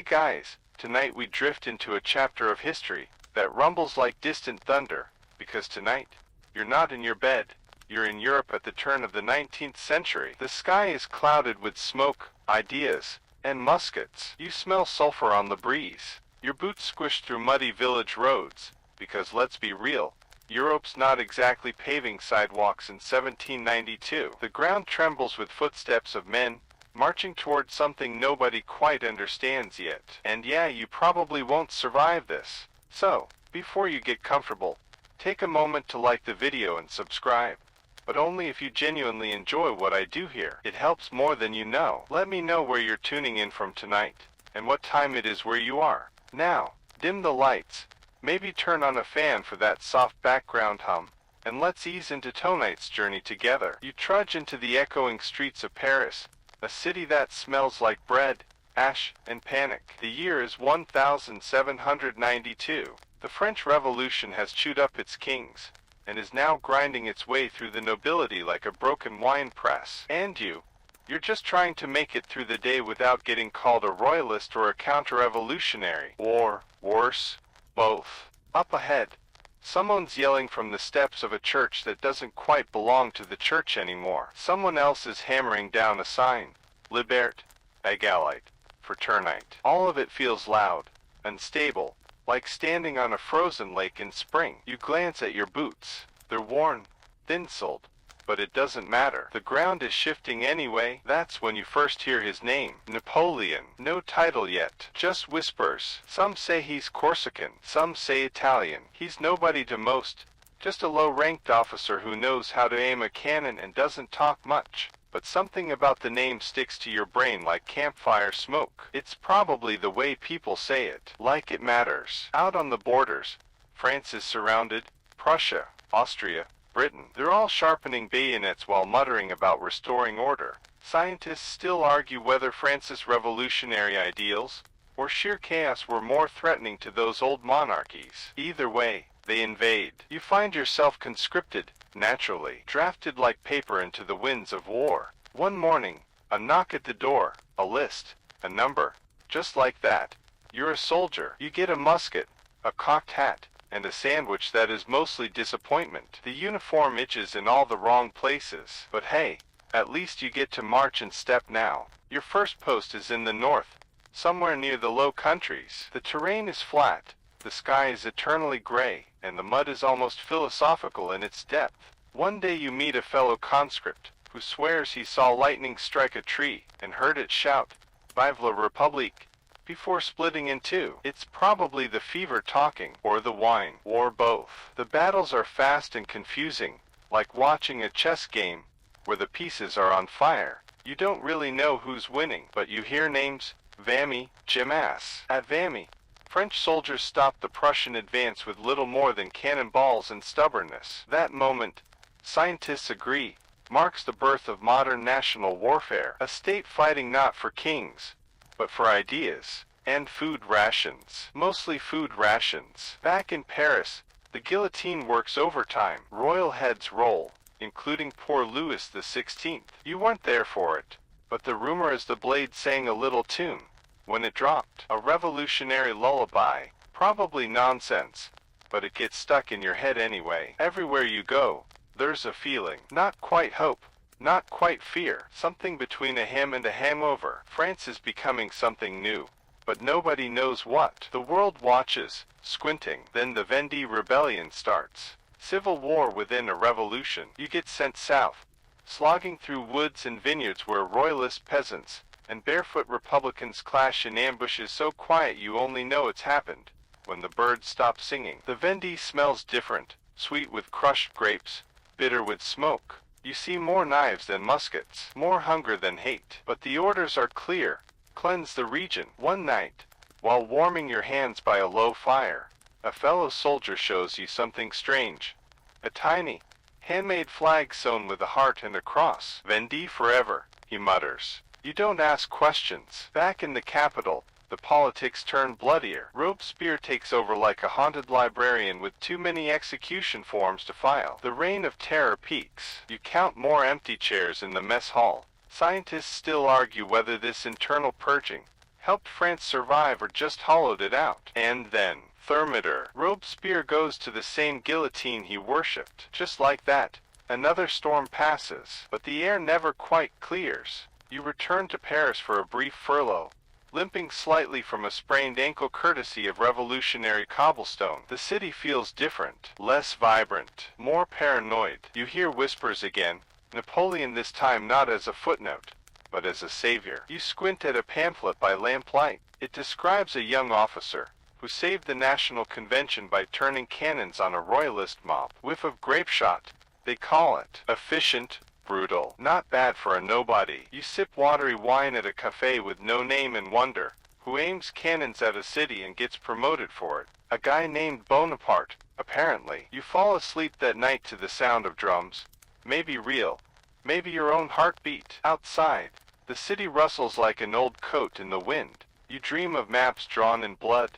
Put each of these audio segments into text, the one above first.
Hey guys, tonight we drift into a chapter of history that rumbles like distant thunder, because tonight, you're not in your bed, you're in Europe at the turn of the 19th century. The sky is clouded with smoke, ideas, and muskets. You smell sulfur on the breeze. Your boots squish through muddy village roads, because let's be real, Europe's not exactly paving sidewalks in 1792. The ground trembles with footsteps of men, marching toward something nobody quite understands yet. And yeah, you probably won't survive this. So, before you get comfortable, take a moment to like the video and subscribe. But only if you genuinely enjoy what I do here. It helps more than you know. Let me know where you're tuning in from tonight, and what time it is where you are. Now, dim the lights, maybe turn on a fan for that soft background hum, and let's ease into tonight's journey together. You trudge into the echoing streets of Paris, a city that smells like bread, ash, and panic. The year is 1792. The French Revolution has chewed up its kings, and is now grinding its way through the nobility like a broken wine press. And you're just trying to make it through the day without getting called a royalist or a counter-revolutionary. Or, worse, both. Up ahead, someone's yelling from the steps of a church that doesn't quite belong to the church anymore. Someone else is hammering down a sign, Liberte, Égalité, Fraternité. All of it feels loud, unstable, like standing on a frozen lake in spring. You glance at your boots. They're worn, thin-soled, but it doesn't matter. The ground is shifting anyway. That's when you first hear his name. Napoleon. No title yet. Just whispers. Some say he's Corsican. Some say Italian. He's nobody to most. Just a low-ranked officer who knows how to aim a cannon and doesn't talk much. But something about the name sticks to your brain like campfire smoke. It's probably the way people say it. Like it matters. Out on the borders, France is surrounded. Prussia, Austria, Britain. They're all sharpening bayonets while muttering about restoring order. Scientists still argue whether France's revolutionary ideals or sheer chaos were more threatening to those old monarchies. Either way, they invade. You find yourself conscripted, naturally, drafted like paper into the winds of war. One morning, a knock at the door, a list, a number. Just like that, you're a soldier. You get a musket, a cocked hat, and a sandwich that is mostly disappointment. The uniform itches in all the wrong places. But hey, at least you get to march and step now. Your first post is in the north, somewhere near the Low Countries. The terrain is flat, the sky is eternally gray, and the mud is almost philosophical in its depth. One day you meet a fellow conscript, who swears he saw lightning strike a tree, and heard it shout, "Vive la République," before splitting in two. It's probably the fever talking, or the wine, or both. The battles are fast and confusing, like watching a chess game, where the pieces are on fire. You don't really know who's winning, but you hear names, Vimy, Gemas. At Vimy, French soldiers stopped the Prussian advance with little more than cannonballs and stubbornness. That moment, scientists agree, marks the birth of modern national warfare, a state fighting not for kings, but for ideas, and food rations. Mostly food rations. Back in Paris, the guillotine works overtime. Royal heads roll, including poor Louis XVI. You weren't there for it, but the rumor is the blade sang a little tune when it dropped. A revolutionary lullaby. Probably nonsense, but it gets stuck in your head anyway. Everywhere you go, there's a feeling. Not quite hope, not quite fear. Something between a hymn and a hangover. France is becoming something new, but nobody knows what. The world watches, squinting. Then the Vendée Rebellion starts. Civil war within a revolution. You get sent south, slogging through woods and vineyards where royalist peasants and barefoot Republicans clash in ambushes so quiet you only know it's happened when the birds stop singing. The Vendée smells different, sweet with crushed grapes, bitter with smoke. You see more knives than muskets, more hunger than hate. But the orders are clear. Cleanse the region. One night, while warming your hands by a low fire, a fellow soldier shows you something strange. A tiny, handmade flag sewn with a heart and a cross. Vendée forever, he mutters. You don't ask questions. Back in the capital, the politics turn bloodier. Robespierre takes over like a haunted librarian with too many execution forms to file. The reign of terror peaks. You count more empty chairs in the mess hall. Scientists still argue whether this internal purging helped France survive or just hollowed it out. And then, Thermidor, Robespierre goes to the same guillotine he worshipped. Just like that, another storm passes, but the air never quite clears. You return to Paris for a brief furlough, limping slightly from a sprained ankle courtesy of revolutionary cobblestone. The city feels different, less vibrant, more paranoid. You hear whispers again, Napoleon this time not as a footnote, but as a savior. You squint at a pamphlet by lamplight. It describes a young officer who saved the National Convention by turning cannons on a royalist mob. Whiff of grape shot, they call it. Efficient, brutal, not bad for a nobody. You sip watery wine at a cafe with no name and wonder who aims cannons at a city and gets promoted for it. A guy named Bonaparte, apparently. You fall asleep that night to the sound of drums. Maybe real, maybe your own heartbeat. Outside, the city rustles like an old coat in the wind. You dream of maps drawn in blood,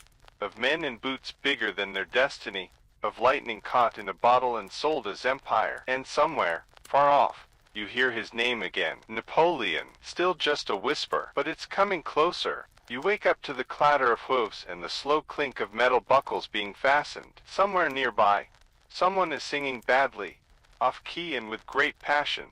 of men in boots bigger than their destiny, of lightning caught in a bottle and sold as empire. And somewhere, far off, you hear his name again. Napoleon. Still just a whisper, but it's coming closer. You wake up to the clatter of hoofs and the slow clink of metal buckles being fastened. Somewhere nearby, someone is singing badly, off-key and with great passion,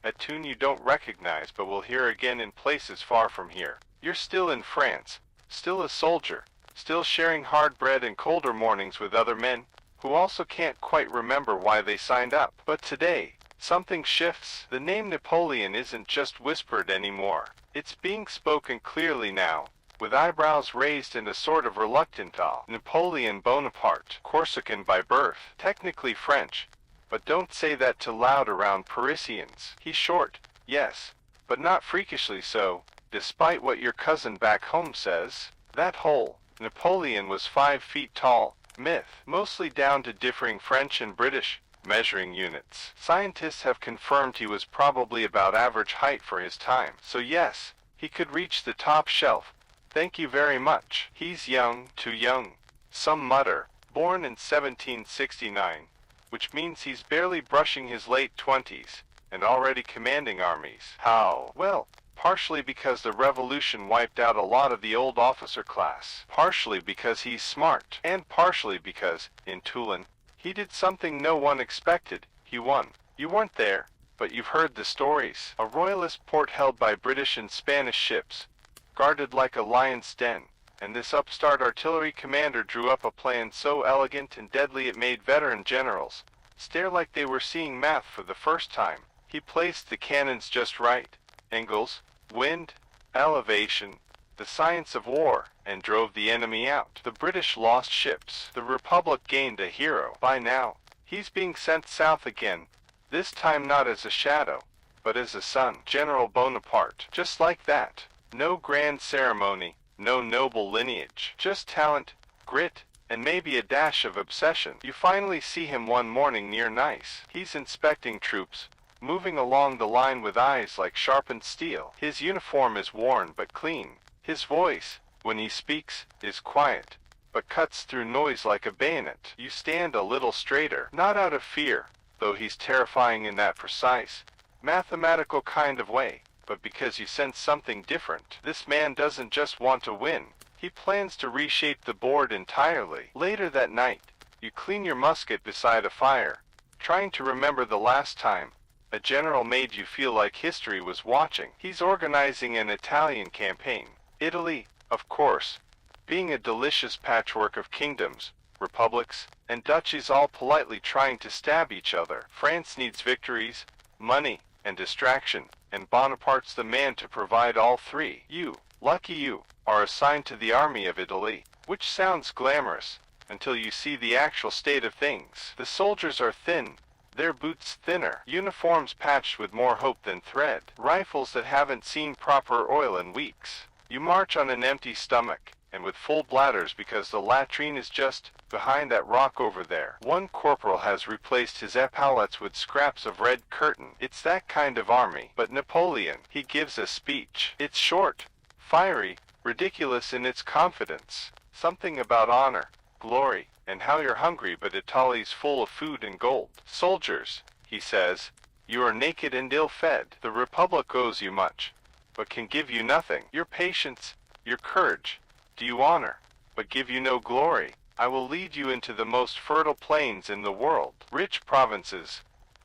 a tune you don't recognize but will hear again in places far from here. You're still in France, still a soldier, still sharing hard bread and colder mornings with other men, who also can't quite remember why they signed up. But today, something shifts. The name Napoleon isn't just whispered anymore. It's being spoken clearly now, with eyebrows raised and a sort of reluctant awe. Napoleon Bonaparte, Corsican by birth, technically French, but don't say that too loud around Parisians. He's short, yes, but not freakishly so, despite what your cousin back home says. That whole Napoleon was 5 feet tall myth, mostly down to differing French and British measuring units. Scientists have confirmed he was probably about average height for his time. So yes, he could reach the top shelf. Thank you very much. He's young, too young, some mutter. Born in 1769, which means he's barely brushing his late 20s, and already commanding armies. How? Well, partially because the revolution wiped out a lot of the old officer class. Partially because he's smart. And partially because, in Toulon, he did something no one expected. He won. You weren't there, but you've heard the stories. A royalist port held by British and Spanish ships, guarded like a lion's den, and this upstart artillery commander drew up a plan so elegant and deadly it made veteran generals stare like they were seeing math for the first time. He placed the cannons just right, angles, wind, elevation, the science of war, and drove the enemy out. The British lost ships. The Republic gained a hero. By now, he's being sent south again, this time not as a shadow, but as a son. General Bonaparte. Just like that. No grand ceremony, no noble lineage. Just talent, grit, and maybe a dash of obsession. You finally see him one morning near Nice. He's inspecting troops, moving along the line with eyes like sharpened steel. His uniform is worn but clean. His voice, when he speaks, is quiet, but cuts through noise like a bayonet. You stand a little straighter, not out of fear, though he's terrifying in that precise, mathematical kind of way, but because you sense something different. This man doesn't just want to win. He plans to reshape the board entirely. Later that night, you clean your musket beside a fire, trying to remember the last time a general made you feel like history was watching. He's organizing an Italian campaign. Italy, of course, being a delicious patchwork of kingdoms, republics, and duchies all politely trying to stab each other. France needs victories, money, and distraction, and Bonaparte's the man to provide all three. You, lucky you, are assigned to the army of Italy, which sounds glamorous, until you see the actual state of things. The soldiers are thin, their boots thinner, uniforms patched with more hope than thread, rifles that haven't seen proper oil in weeks. You march on an empty stomach, and with full bladders because the latrine is just behind that rock over there. One corporal has replaced his epaulettes with scraps of red curtain. It's that kind of army. But Napoleon, he gives a speech. It's short, fiery, ridiculous in its confidence. Something about honor, glory, and how you're hungry but Italy's full of food and gold. Soldiers, he says, you are naked and ill-fed. The Republic owes you much, but can give you nothing. Your patience, Your courage do you honor, but give you no glory. I will lead you into the most fertile plains in the world. Rich provinces,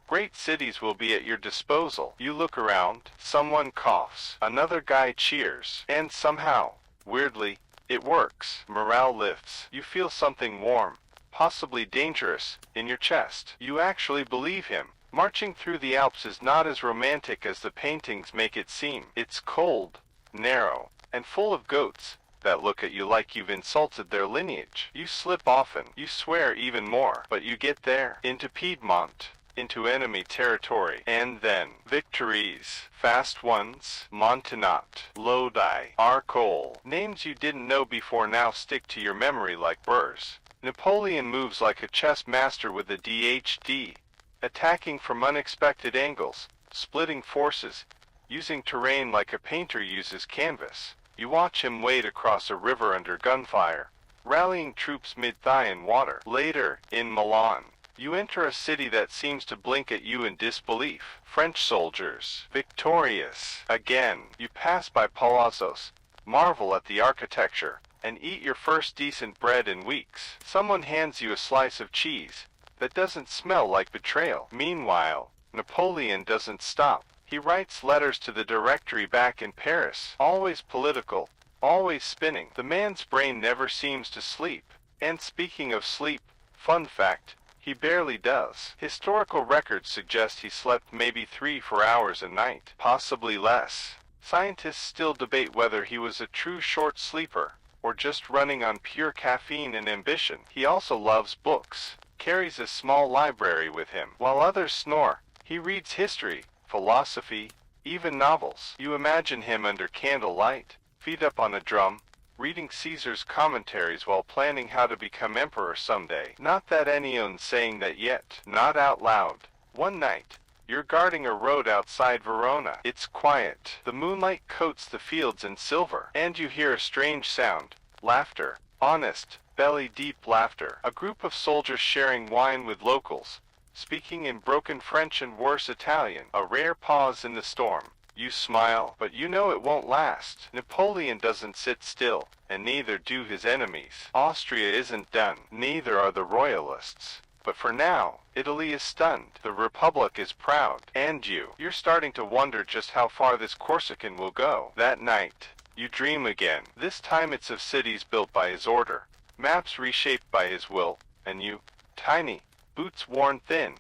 great cities will be at your disposal. You look around, someone coughs, another guy cheers, and somehow, weirdly, it works. Morale lifts. You feel something warm, possibly dangerous, in your chest. You actually believe him. Marching through the Alps is not as romantic as the paintings make it seem. It's cold, narrow, and full of goats that look at you like you've insulted their lineage. You slip often, you swear even more, but you get there, into Piedmont, into enemy territory, and then victories, fast ones, Montenot, Lodi, Arcole, names you didn't know before now stick to your memory like burrs. Napoleon moves like a chess master with a DHD, attacking from unexpected angles, splitting forces, using terrain like a painter uses canvas. You watch him wade across a river under gunfire, rallying troops mid-thigh in water. Later, in Milan, you enter a city that seems to blink at you in disbelief. French soldiers, victorious. Again, you pass by palazzos, marvel at the architecture, and eat your first decent bread in weeks. Someone hands you a slice of cheese that doesn't smell like betrayal. Meanwhile, Napoleon doesn't stop. He writes letters to the Directory back in Paris, always political, always spinning. The man's brain never seems to sleep. And speaking of sleep, fun fact, he barely does. Historical records suggest he slept maybe 3-4 hours a night, possibly less. Scientists still debate whether he was a true short sleeper, or just running on pure caffeine and ambition. He also loves books, carries a small library with him. While others snore, he reads history, philosophy, even novels. You imagine him under candlelight, feet up on a drum, reading Caesar's commentaries while planning how to become emperor someday. Not that anyone's saying that yet. Not out loud. One night, you're guarding a road outside Verona. It's quiet. The moonlight coats the fields in silver, and you hear a strange sound. Laughter. Honest, belly-deep laughter. A group of soldiers sharing wine with locals, speaking in broken French and worse Italian. A rare pause in the storm. You smile, but you know it won't last. Napoleon doesn't sit still, and neither do his enemies. Austria isn't done, neither are the royalists. But for now, Italy is stunned. The Republic is proud. And you're starting to wonder just how far this Corsican will go. That night, you dream again. This time it's of cities built by his order, maps reshaped by his will, and you, tiny, boots worn thin,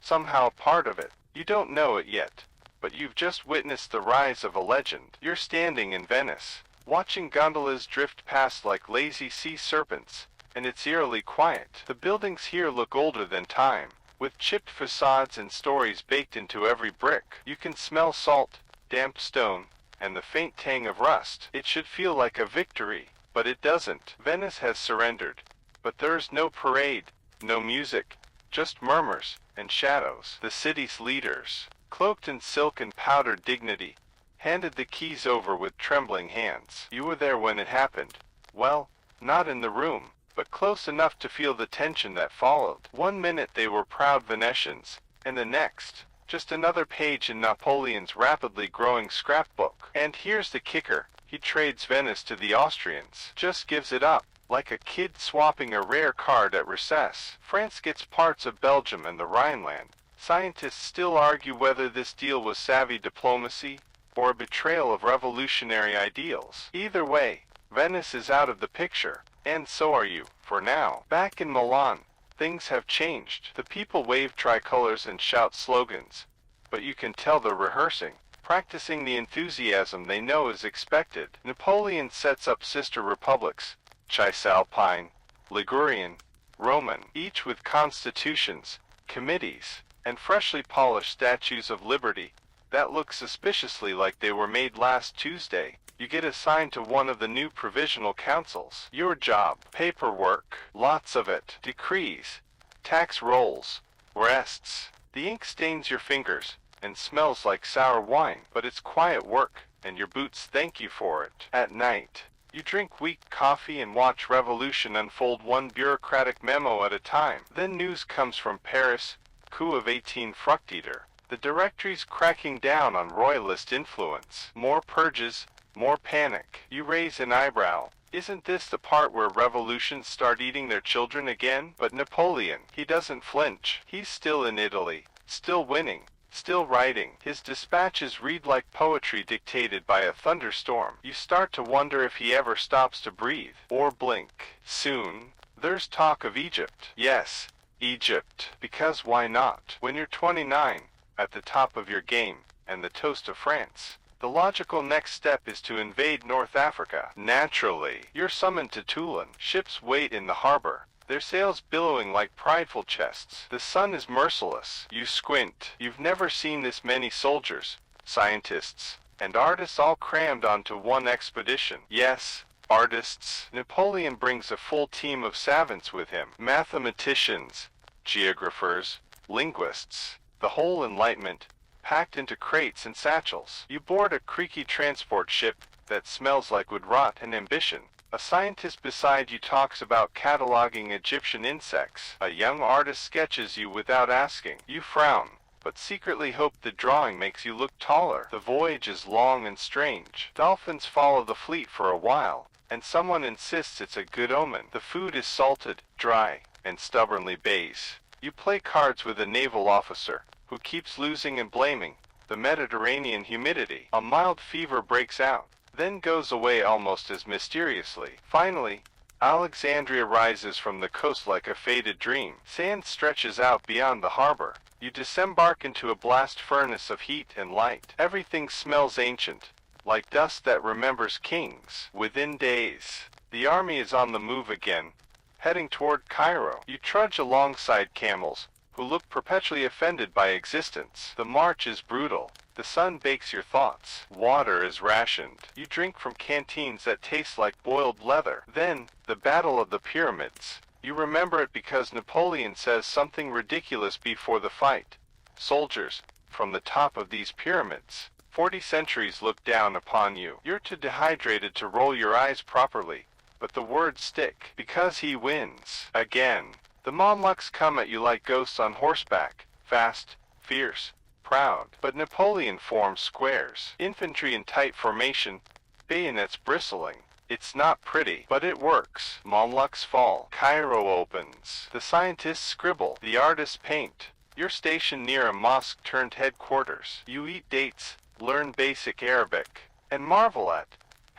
somehow a part of it. You don't know it yet, but you've just witnessed the rise of a legend. You're standing in Venice, watching gondolas drift past like lazy sea serpents, and it's eerily quiet. The buildings here look older than time, with chipped facades and stories baked into every brick. You can smell salt, damp stone, and the faint tang of rust. It should feel like a victory, but it doesn't. Venice has surrendered, but there's no parade, no music, just murmurs and shadows. The city's leaders, cloaked in silk and powdered dignity, handed the keys over with trembling hands. You were there when it happened. Well, not in the room, but close enough to feel the tension that followed. One minute they were proud Venetians, and the next, just another page in Napoleon's rapidly growing scrapbook. And here's the kicker, he trades Venice to the Austrians, just gives it up, like a kid swapping a rare card at recess. France gets parts of Belgium and the Rhineland. Scientists still argue whether this deal was savvy diplomacy, or a betrayal of revolutionary ideals. Either way, Venice is out of the picture, and so are you, for now. Back in Milan, things have changed. The people wave tricolors and shout slogans, but you can tell they're rehearsing, practicing the enthusiasm they know is expected. Napoleon sets up sister republics, Cisalpine, Ligurian, Roman, each with constitutions, committees, and freshly polished statues of liberty that look suspiciously like they were made last Tuesday. You get assigned to one of the new provisional councils. Your job, paperwork, lots of it, decrees, tax rolls, rests. The ink stains your fingers and smells like sour wine, but it's quiet work, and your boots thank you for it. At night, you drink weak coffee and watch revolution unfold one bureaucratic memo at a time. Then news comes from Paris, coup of 18 Fructiter. The Directory's cracking down on royalist influence. More purges, More panic. You raise an eyebrow. Isn't this the part where revolutions start eating their children again? But Napoleon, he doesn't flinch. He's still in Italy, still winning, still writing. His dispatches read like poetry dictated by a thunderstorm. You start to wonder if he ever stops to breathe, or blink. Soon, there's talk of Egypt. Yes, Egypt. Because why not? When you're 29, at the top of your game, and the toast of France, the logical next step is to invade North Africa. Naturally, you're summoned to Toulon. Ships wait in the harbor, their sails billowing like prideful chests. The sun is merciless. You squint. You've never seen this many soldiers, scientists, and artists all crammed onto one expedition. Yes, artists. Napoleon brings a full team of savants with him. Mathematicians, geographers, linguists, the whole Enlightenment, packed into crates and satchels. You board a creaky transport ship that smells like wood rot and ambition. A scientist beside you talks about cataloging Egyptian insects. A young artist sketches you without asking. You frown, but secretly hope the drawing makes you look taller. The voyage is long and strange. Dolphins follow the fleet for a while, and someone insists it's a good omen. The food is salted, dry, and stubbornly beige. You play cards with a naval officer, who keeps losing and blaming the Mediterranean humidity. A mild fever breaks out, then goes away almost as mysteriously. Finally, Alexandria rises from the coast like a faded dream. Sand stretches out beyond the harbor. You disembark into a blast furnace of heat and light. Everything smells ancient, like dust that remembers kings. Within days, the army is on the move again, heading toward Cairo. You trudge alongside camels, who look perpetually offended by existence. The march is brutal. The sun bakes your thoughts. Water is rationed. You drink from canteens that taste like boiled leather. Then, the Battle of the Pyramids. You remember it because Napoleon says something ridiculous before the fight. Soldiers, from the top of these pyramids, 40 centuries look down upon you. You're too dehydrated to roll your eyes properly, but the words stick. Because he wins. Again. The Mamluks come at you like ghosts on horseback, fast, fierce, proud. But Napoleon forms squares. Infantry in tight formation, bayonets bristling. It's not pretty, but it works. Mamluks fall. Cairo opens. The scientists scribble. The artists paint. You're stationed near a mosque-turned headquarters. You eat dates, learn basic Arabic, and marvel at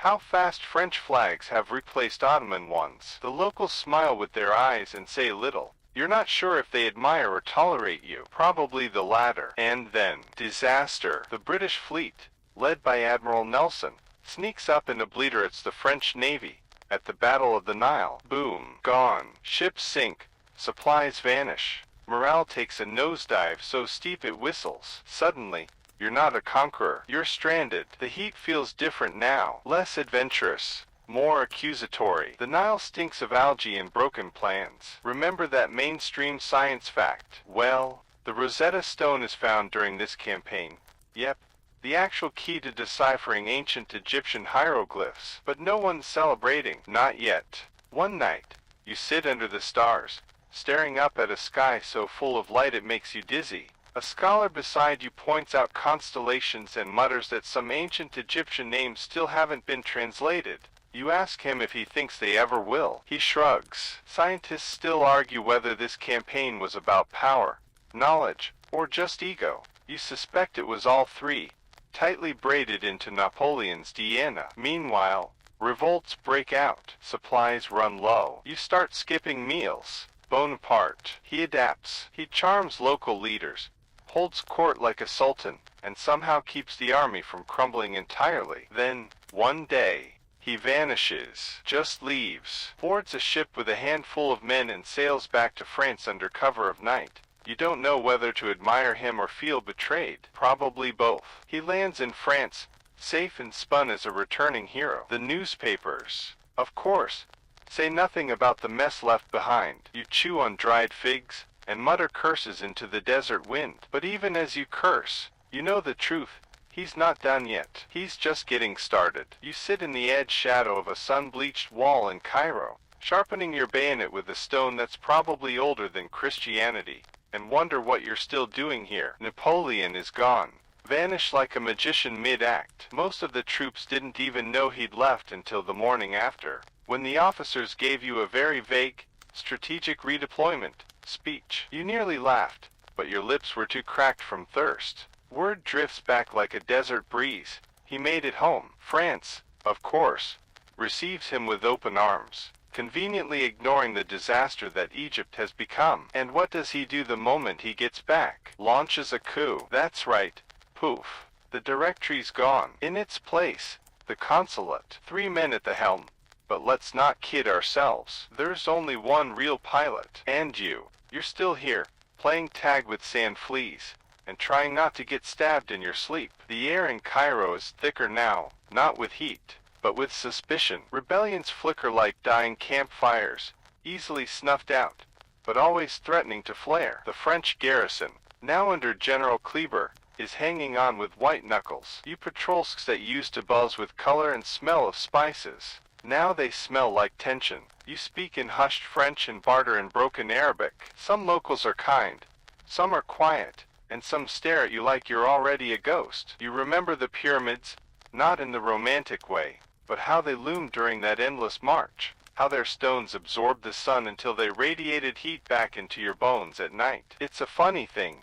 how fast French flags have replaced Ottoman ones. The locals smile with their eyes and say little. You're not sure if they admire or tolerate you. Probably the latter. And then, disaster. The British fleet, led by Admiral Nelson, sneaks up and obliterates the French Navy. At the Battle of the Nile, boom, gone. Ships sink, supplies vanish. Morale takes a nosedive so steep it whistles. Suddenly, you're not a conqueror. You're stranded. The heat feels different now. Less adventurous. More accusatory. The Nile stinks of algae and broken plans. Remember that mainstream science fact? Well, the Rosetta Stone is found during this campaign. Yep, the actual key to deciphering ancient Egyptian hieroglyphs. But no one's celebrating. Not yet. One night, you sit under the stars, staring up at a sky so full of light it makes you dizzy. A scholar beside you points out constellations and mutters that some ancient Egyptian names still haven't been translated. You ask him if he thinks they ever will. He shrugs. Scientists still argue whether this campaign was about power, knowledge, or just ego. You suspect it was all three, tightly braided into Napoleon's DNA. Meanwhile, revolts break out. Supplies run low. You start skipping meals. Bonaparte. He adapts. He charms local leaders, holds court like a sultan, and somehow keeps the army from crumbling entirely. Then, one day, he vanishes, just leaves, boards a ship with a handful of men and sails back to France under cover of night. You don't know whether to admire him or feel betrayed. Probably both. He lands in France, safe and spun as a returning hero. The newspapers, of course, say nothing about the mess left behind. You chew on dried figs, and mutter curses into the desert wind. But even as you curse, you know the truth. He's not done yet. He's just getting started. You sit in the edge shadow of a sun-bleached wall in Cairo, sharpening your bayonet with a stone that's probably older than Christianity, and wonder what you're still doing here. Napoleon is gone. vanish like a magician mid-act. Most of the troops didn't even know he'd left until the morning after, when the officers gave you a very vague, strategic redeployment speech. You nearly laughed, but your lips were too cracked from thirst. Word drifts back like a desert breeze. He made it home. France, of course, receives him with open arms, conveniently ignoring the disaster that Egypt has become. And what does he do the moment he gets back? Launches a coup. That's right. Poof. The directory's gone. In its place, the consulate. 3 men at the helm. But let's not kid ourselves. There's only one real pilot. And you're still here, playing tag with sand fleas, and trying not to get stabbed in your sleep. The air in Cairo is thicker now, not with heat, but with suspicion. Rebellions flicker like dying campfires, easily snuffed out, but always threatening to flare. The French garrison, now under General Kleber, is hanging on with white knuckles. You patrolsks that used to buzz with color and smell of spices, now they smell like tension. You speak in hushed French and barter in broken Arabic. Some locals are kind, some are quiet, and some stare at you like you're already a ghost. You remember the pyramids, not in the romantic way, but how they loomed during that endless march, how their stones absorbed the sun until they radiated heat back into your bones at night. It's a funny thing.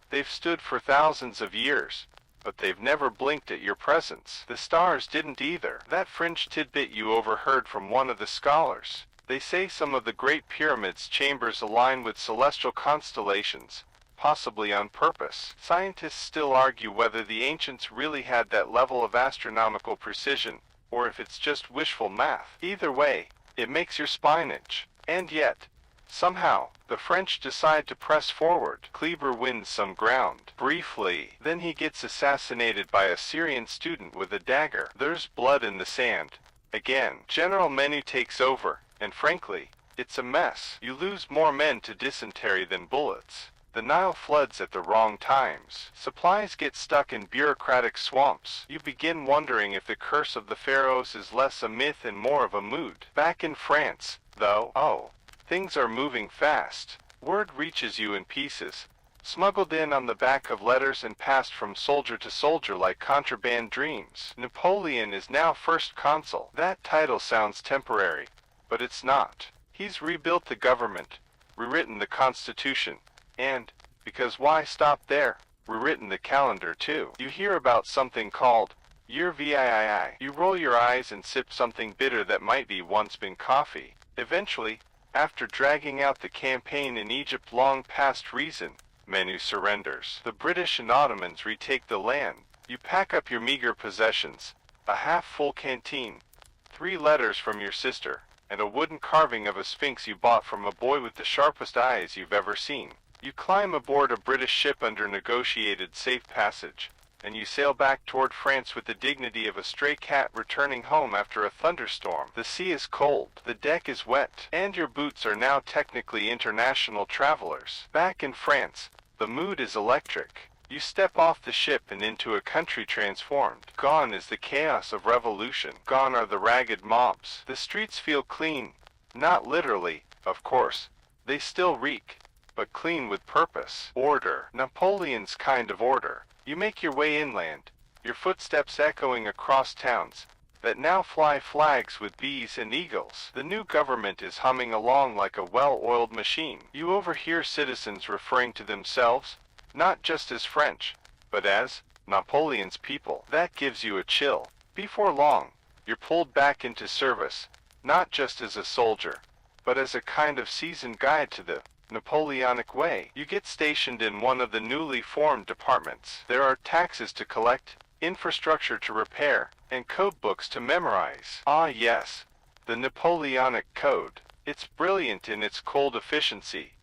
They've stood for thousands of years, but they've never blinked at your presence. The stars didn't either. That fringe tidbit you overheard from one of the scholars. They say some of the Great Pyramid's chambers align with celestial constellations, possibly on purpose. Scientists still argue whether the ancients really had that level of astronomical precision, or if it's just wishful math. Either way, it makes your spine itch. And yet, somehow, the French decide to press forward. Kleber wins some ground, briefly. Then he gets assassinated by a Syrian student with a dagger. There's blood in the sand. Again, General Menu takes over, and frankly, it's a mess. You lose more men to dysentery than bullets. The Nile floods at the wrong times. Supplies get stuck in bureaucratic swamps. You begin wondering if the curse of the pharaohs is less a myth and more of a mood. Back in France, though, things are moving fast. Word reaches you in pieces, smuggled in on the back of letters and passed from soldier to soldier like contraband dreams. Napoleon is now first consul. That title sounds temporary, but it's not. He's rebuilt the government, rewritten the constitution, and, because why stop there, rewritten the calendar too. You hear about something called Year VIII. You roll your eyes and sip something bitter that might be once been coffee. Eventually, after dragging out the campaign in Egypt long past reason, Menu surrenders. The British and Ottomans retake the land. You pack up your meager possessions, a half-full canteen, 3 letters from your sister, and a wooden carving of a sphinx you bought from a boy with the sharpest eyes you've ever seen. You climb aboard a British ship under negotiated safe passage, and you sail back toward France with the dignity of a stray cat returning home after a thunderstorm. The sea is cold, the deck is wet, and your boots are now technically international travelers. Back in France, the mood is electric. You step off the ship and into a country transformed. Gone is the chaos of revolution. Gone are the ragged mobs. The streets feel clean. Not literally, of course. They still reek, but clean with purpose. Order. Napoleon's kind of order. You make your way inland, your footsteps echoing across towns that now fly flags with bees and eagles. The new government is humming along like a well-oiled machine. You overhear citizens referring to themselves, not just as French, but as Napoleon's people. That gives you a chill. Before long, you're pulled back into service, not just as a soldier, but as a kind of seasoned guide to the Napoleonic way. You get stationed in one of the newly formed departments. There are taxes to collect, infrastructure to repair, and code books to memorize. Ah yes, the Napoleonic Code. It's brilliant in its cold efficiency.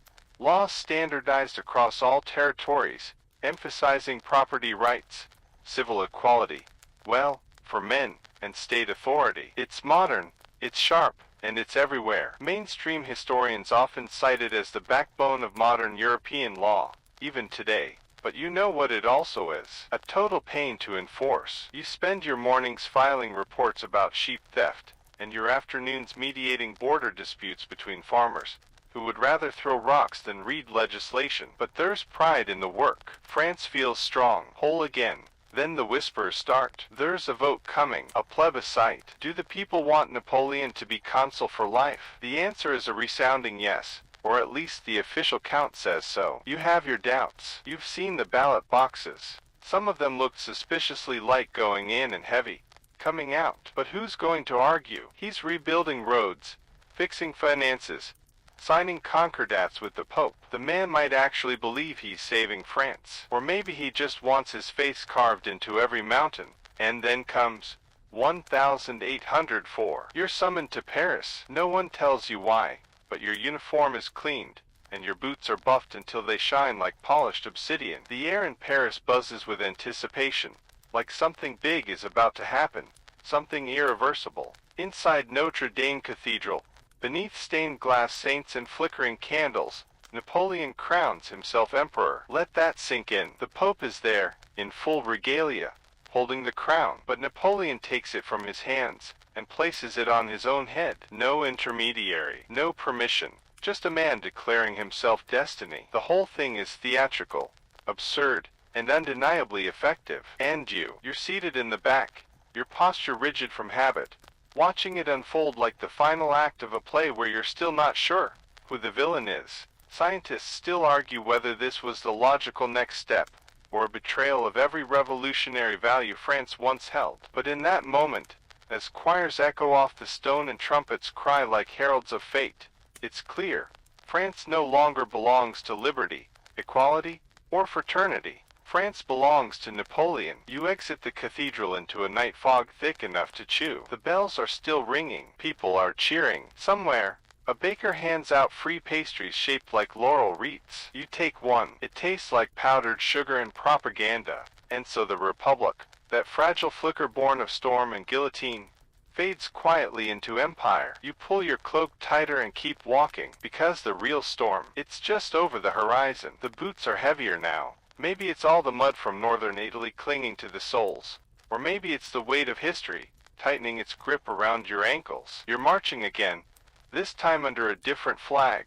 Laws standardized across all territories, emphasizing property rights, civil equality, well, for men, and state authority. It's modern, it's sharp, and it's everywhere. Mainstream historians often cite it as the backbone of modern European law, even today. But you know what it also is. A total pain to enforce. You spend your mornings filing reports about sheep theft, and your afternoons mediating border disputes between farmers, who would rather throw rocks than read legislation. But there's pride in the work. France feels strong, whole again. Then the whispers start. There's a vote coming, a plebiscite. Do the people want Napoleon to be consul for life? The answer is a resounding yes, or at least the official count says so. You have your doubts. You've seen the ballot boxes. Some of them looked suspiciously light going in and heavy coming out. But who's going to argue? He's rebuilding roads, fixing finances, signing concordats with the Pope. The man might actually believe he's saving France. Or maybe he just wants his face carved into every mountain. And then comes 1804. You're summoned to Paris. No one tells you why, but your uniform is cleaned, and your boots are buffed until they shine like polished obsidian. The air in Paris buzzes with anticipation, like something big is about to happen, something irreversible. Inside Notre Dame Cathedral, beneath stained glass saints and flickering candles, Napoleon crowns himself emperor. Let that sink in. The Pope is there, in full regalia, holding the crown, but Napoleon takes it from his hands and places it on his own head. No intermediary, no permission, just a man declaring himself destiny. The whole thing is theatrical, absurd, and undeniably effective. And you're seated in the back, your posture rigid from habit, watching it unfold like the final act of a play where you're still not sure who the villain is. Scientists still argue whether this was the logical next step, or a betrayal of every revolutionary value France once held. But in that moment, as choirs echo off the stone and trumpets cry like heralds of fate, it's clear. France no longer belongs to liberty, equality, or fraternity. France belongs to Napoleon. You exit the cathedral into a night fog thick enough to chew. The bells are still ringing. People are cheering. Somewhere, a baker hands out free pastries shaped like laurel wreaths. You take one. It tastes like powdered sugar and propaganda. And so the Republic, that fragile flicker born of storm and guillotine, fades quietly into empire. You pull your cloak tighter and keep walking, because the real storm, it's just over the horizon. The boots are heavier now. Maybe it's all the mud from northern Italy clinging to the soles. Or maybe it's the weight of history, tightening its grip around your ankles. You're marching again, this time under a different flag,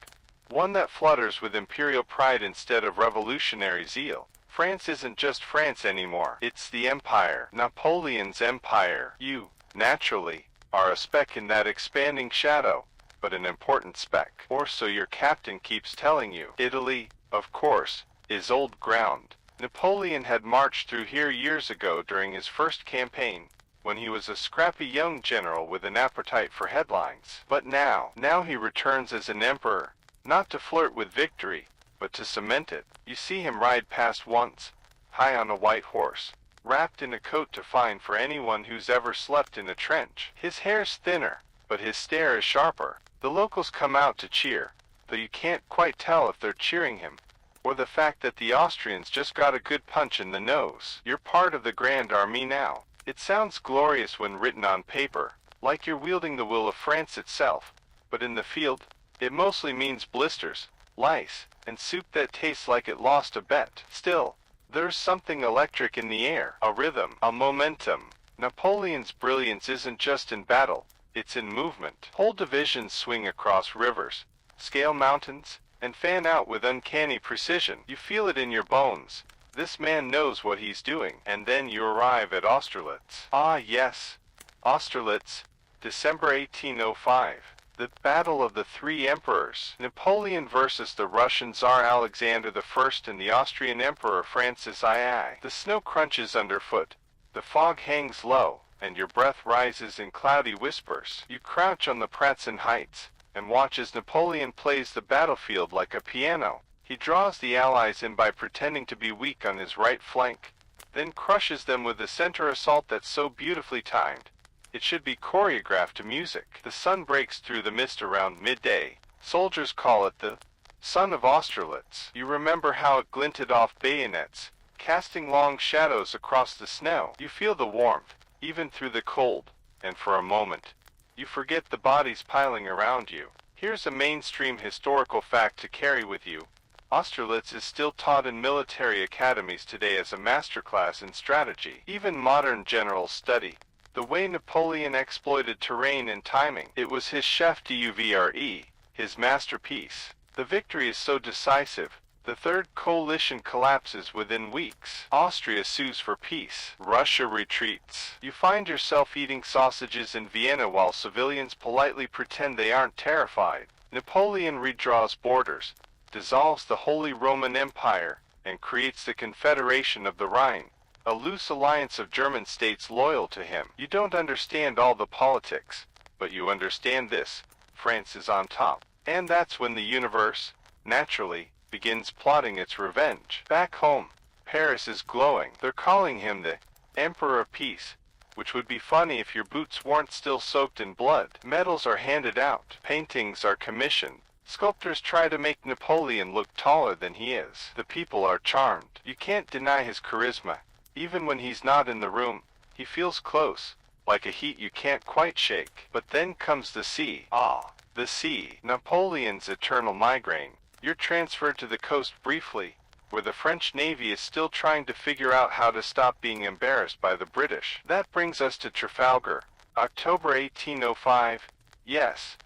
one that flutters with imperial pride instead of revolutionary zeal. France isn't just France anymore. It's the empire, Napoleon's empire. You, naturally, are a speck in that expanding shadow, but an important speck. Or so your captain keeps telling you. Italy, of course, is old ground. Napoleon had marched through here years ago during his first campaign, when he was a scrappy young general with an appetite for headlines. But now he returns as an emperor, not to flirt with victory, but to cement it. You see him ride past once, high on a white horse, wrapped in a coat too fine for anyone who's ever slept in a trench. His hair's thinner, but his stare is sharper. The locals come out to cheer, though you can't quite tell if they're cheering him, or the fact that the Austrians just got a good punch in the nose. You're part of the Grand Army now. It sounds glorious when written on paper, like you're wielding the will of France itself, but in the field, it mostly means blisters, lice, and soup that tastes like it lost a bet. Still, there's something electric in the air, a rhythm, a momentum. Napoleon's brilliance isn't just in battle, it's in movement. Whole divisions swing across rivers, scale mountains, and fan out with uncanny precision. You feel it in your bones. This man knows what he's doing. And then you arrive at Austerlitz. Ah yes, Austerlitz, December 1805. The Battle of the Three Emperors. Napoleon versus the Russian Tsar Alexander I and the Austrian Emperor Francis II. The snow crunches underfoot, the fog hangs low, and your breath rises in cloudy whispers. You crouch on the Pratzen Heights, and watch as Napoleon plays the battlefield like a piano. He draws the Allies in by pretending to be weak on his right flank, then crushes them with a center assault that's so beautifully timed, it should be choreographed to music. The sun breaks through the mist around midday. Soldiers call it the sun of Austerlitz. You remember how it glinted off bayonets, casting long shadows across the snow. You feel the warmth, even through the cold, and for a moment, you forget the bodies piling around you. Here's a mainstream historical fact to carry with you. Austerlitz is still taught in military academies today as a masterclass in strategy. Even modern generals study the way Napoleon exploited terrain and timing. It was his chef d'oeuvre, his masterpiece. The victory is so decisive, The Third Coalition collapses within weeks. Austria sues for peace. Russia retreats. You find yourself eating sausages in Vienna while civilians politely pretend they aren't terrified. Napoleon redraws borders, dissolves the Holy Roman Empire, and creates the Confederation of the Rhine, a loose alliance of German states loyal to him. You don't understand all the politics, but you understand this: France is on top. And that's when the universe, naturally, begins plotting its revenge. Back home, Paris is glowing. They're calling him the Emperor of Peace, which would be funny if your boots weren't still soaked in blood. Medals are handed out. Paintings are commissioned. Sculptors try to make Napoleon look taller than he is. The people are charmed. You can't deny his charisma. Even when he's not in the room, he feels close, like a heat you can't quite shake. But then comes the sea. Ah, the sea. Napoleon's eternal migraine. You're transferred to the coast briefly, where the French Navy is still trying to figure out how to stop being embarrassed by the British. That brings us to Trafalgar, October 1805. Yes,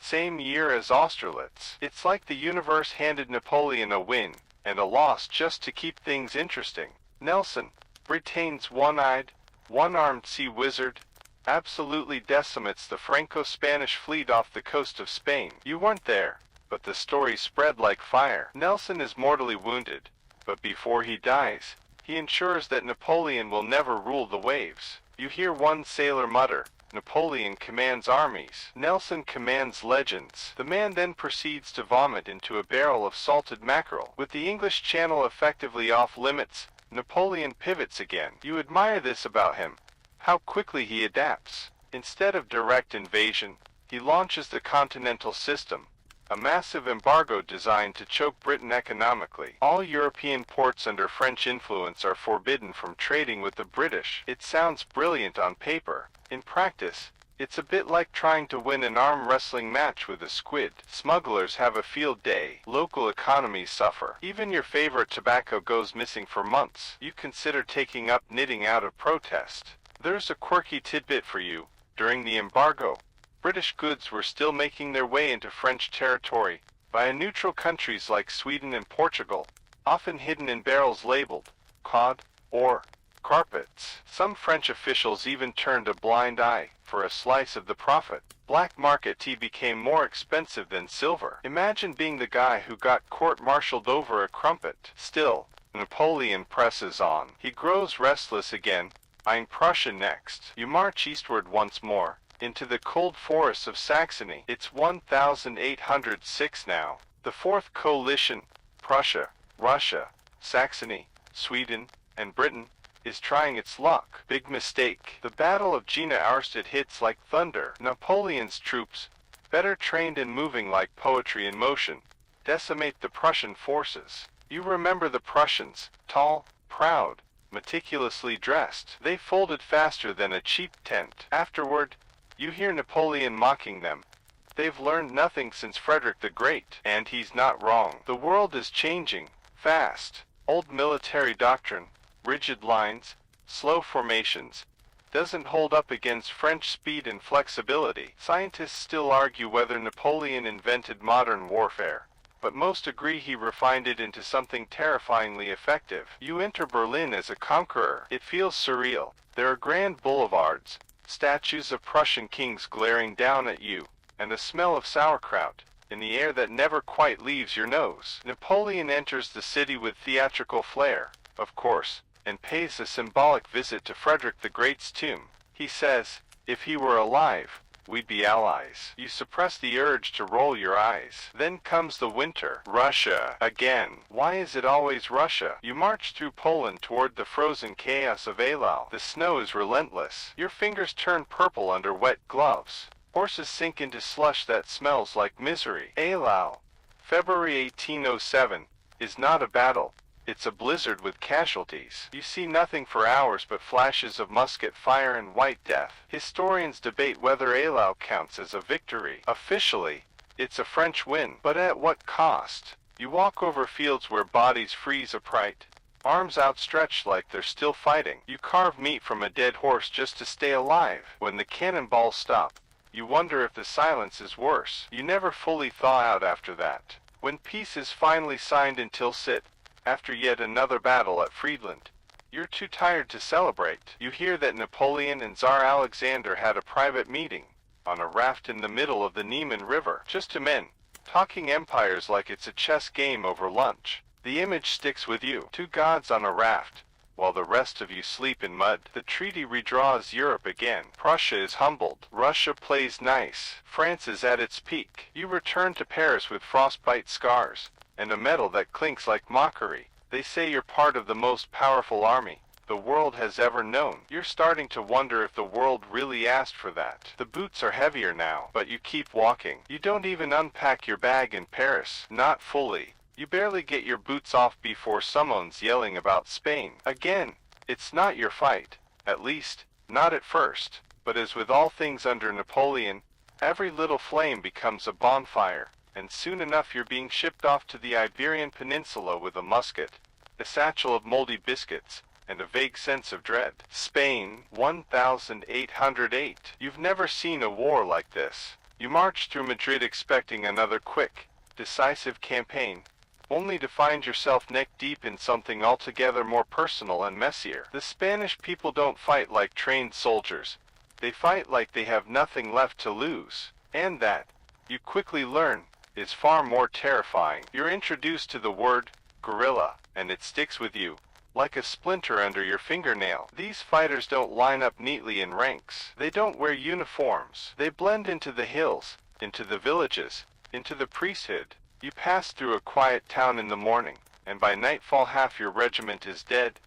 same year as Austerlitz. It's like the universe handed Napoleon a win and a loss just to keep things interesting. Nelson, Britain's one-eyed, one-armed sea wizard, absolutely decimates the Franco-Spanish fleet off the coast of Spain. You weren't there, but the story spread like fire. Nelson is mortally wounded, but before he dies, he ensures that Napoleon will never rule the waves. You hear one sailor mutter, "Napoleon commands armies. Nelson commands legends." The man then proceeds to vomit into a barrel of salted mackerel. With the English Channel effectively off limits, Napoleon pivots again. You admire this about him, how quickly he adapts. Instead of direct invasion, he launches the continental system, a massive embargo designed to choke Britain economically. All European ports under French influence are forbidden from trading with the British. It sounds brilliant on paper. In practice, it's a bit like trying to win an arm wrestling match with a squid. Smugglers have a field day. Local economies suffer. Even your favorite tobacco goes missing for months. You consider taking up knitting out of protest. There's a quirky tidbit for you. During the embargo, British goods were still making their way into French territory via neutral countries like Sweden and Portugal, often hidden in barrels labeled cod or carpets. Some French officials even turned a blind eye for a slice of the profit. Black market tea became more expensive than silver. Imagine being the guy who got court-martialed over a crumpet. Still, Napoleon presses on. He grows restless again, eyeing Prussia next. You march eastward once more, into the cold forests of Saxony. It's 1806 now. The Fourth Coalition, Prussia, Russia, Saxony, Sweden, and Britain, is trying its luck. Big mistake. The Battle of Jena Auerstedt hits like thunder. Napoleon's troops, better trained and moving like poetry in motion, decimate the Prussian forces. You remember the Prussians, tall, proud, meticulously dressed. They folded faster than a cheap tent. Afterward, you hear Napoleon mocking them. They've learned nothing since Frederick the Great. And he's not wrong. The world is changing, fast. Old military doctrine, rigid lines, slow formations, doesn't hold up against French speed and flexibility. Scientists still argue whether Napoleon invented modern warfare, but most agree he refined it into something terrifyingly effective. You enter Berlin as a conqueror. It feels surreal. There are grand boulevards, statues of Prussian kings glaring down at you, and a smell of sauerkraut in the air that never quite leaves your nose. Napoleon enters the city with theatrical flair, of course, and pays a symbolic visit to Frederick the Great's tomb. He says, if he were alive, we'd be allies. You suppress the urge to roll your eyes. Then comes the winter. Russia. Again. Why is it always Russia? You march through Poland toward the frozen chaos of Eylau. The snow is relentless. Your fingers turn purple under wet gloves. Horses sink into slush that smells like misery. Eylau, February 1807, is not a battle. It's a blizzard with casualties. You see nothing for hours but flashes of musket fire and white death. Historians debate whether Eylau counts as a victory. Officially, it's a French win. But at what cost? You walk over fields where bodies freeze upright, arms outstretched like they're still fighting. You carve meat from a dead horse just to stay alive. When the cannonballs stop, you wonder if the silence is worse. You never fully thaw out after that. When peace is finally signed in Tilsit, after yet another battle at Friedland, you're too tired to celebrate. You hear that Napoleon and Tsar Alexander had a private meeting on a raft in the middle of the Niemen River, just two men, talking empires like it's a chess game over lunch. The image sticks with you. Two gods on a raft, while the rest of you sleep in mud. The treaty redraws Europe again. Prussia is humbled. Russia plays nice. France is at its peak. You return to Paris with frostbite scars and a medal that clinks like mockery. They say you're part of the most powerful army the world has ever known. You're starting to wonder if the world really asked for that. The boots are heavier now, but you keep walking. You don't even unpack your bag in Paris. Not fully. You barely get your boots off before someone's yelling about Spain. Again, it's not your fight. At least, not at first. But as with all things under Napoleon, every little flame becomes a bonfire, and soon enough you're being shipped off to the Iberian Peninsula with a musket, a satchel of moldy biscuits, and a vague sense of dread. Spain, 1808. You've never seen a war like this. You march through Madrid expecting another quick, decisive campaign, only to find yourself neck-deep in something altogether more personal and messier. The Spanish people don't fight like trained soldiers. They fight like they have nothing left to lose. And that, you quickly learn, is far more terrifying. You're introduced to the word, guerrilla, and it sticks with you, like a splinter under your fingernail. These fighters don't line up neatly in ranks. They don't wear uniforms. They blend into the hills, into the villages, into the priesthood. You pass through a quiet town in the morning, and by nightfall half your regiment is dead,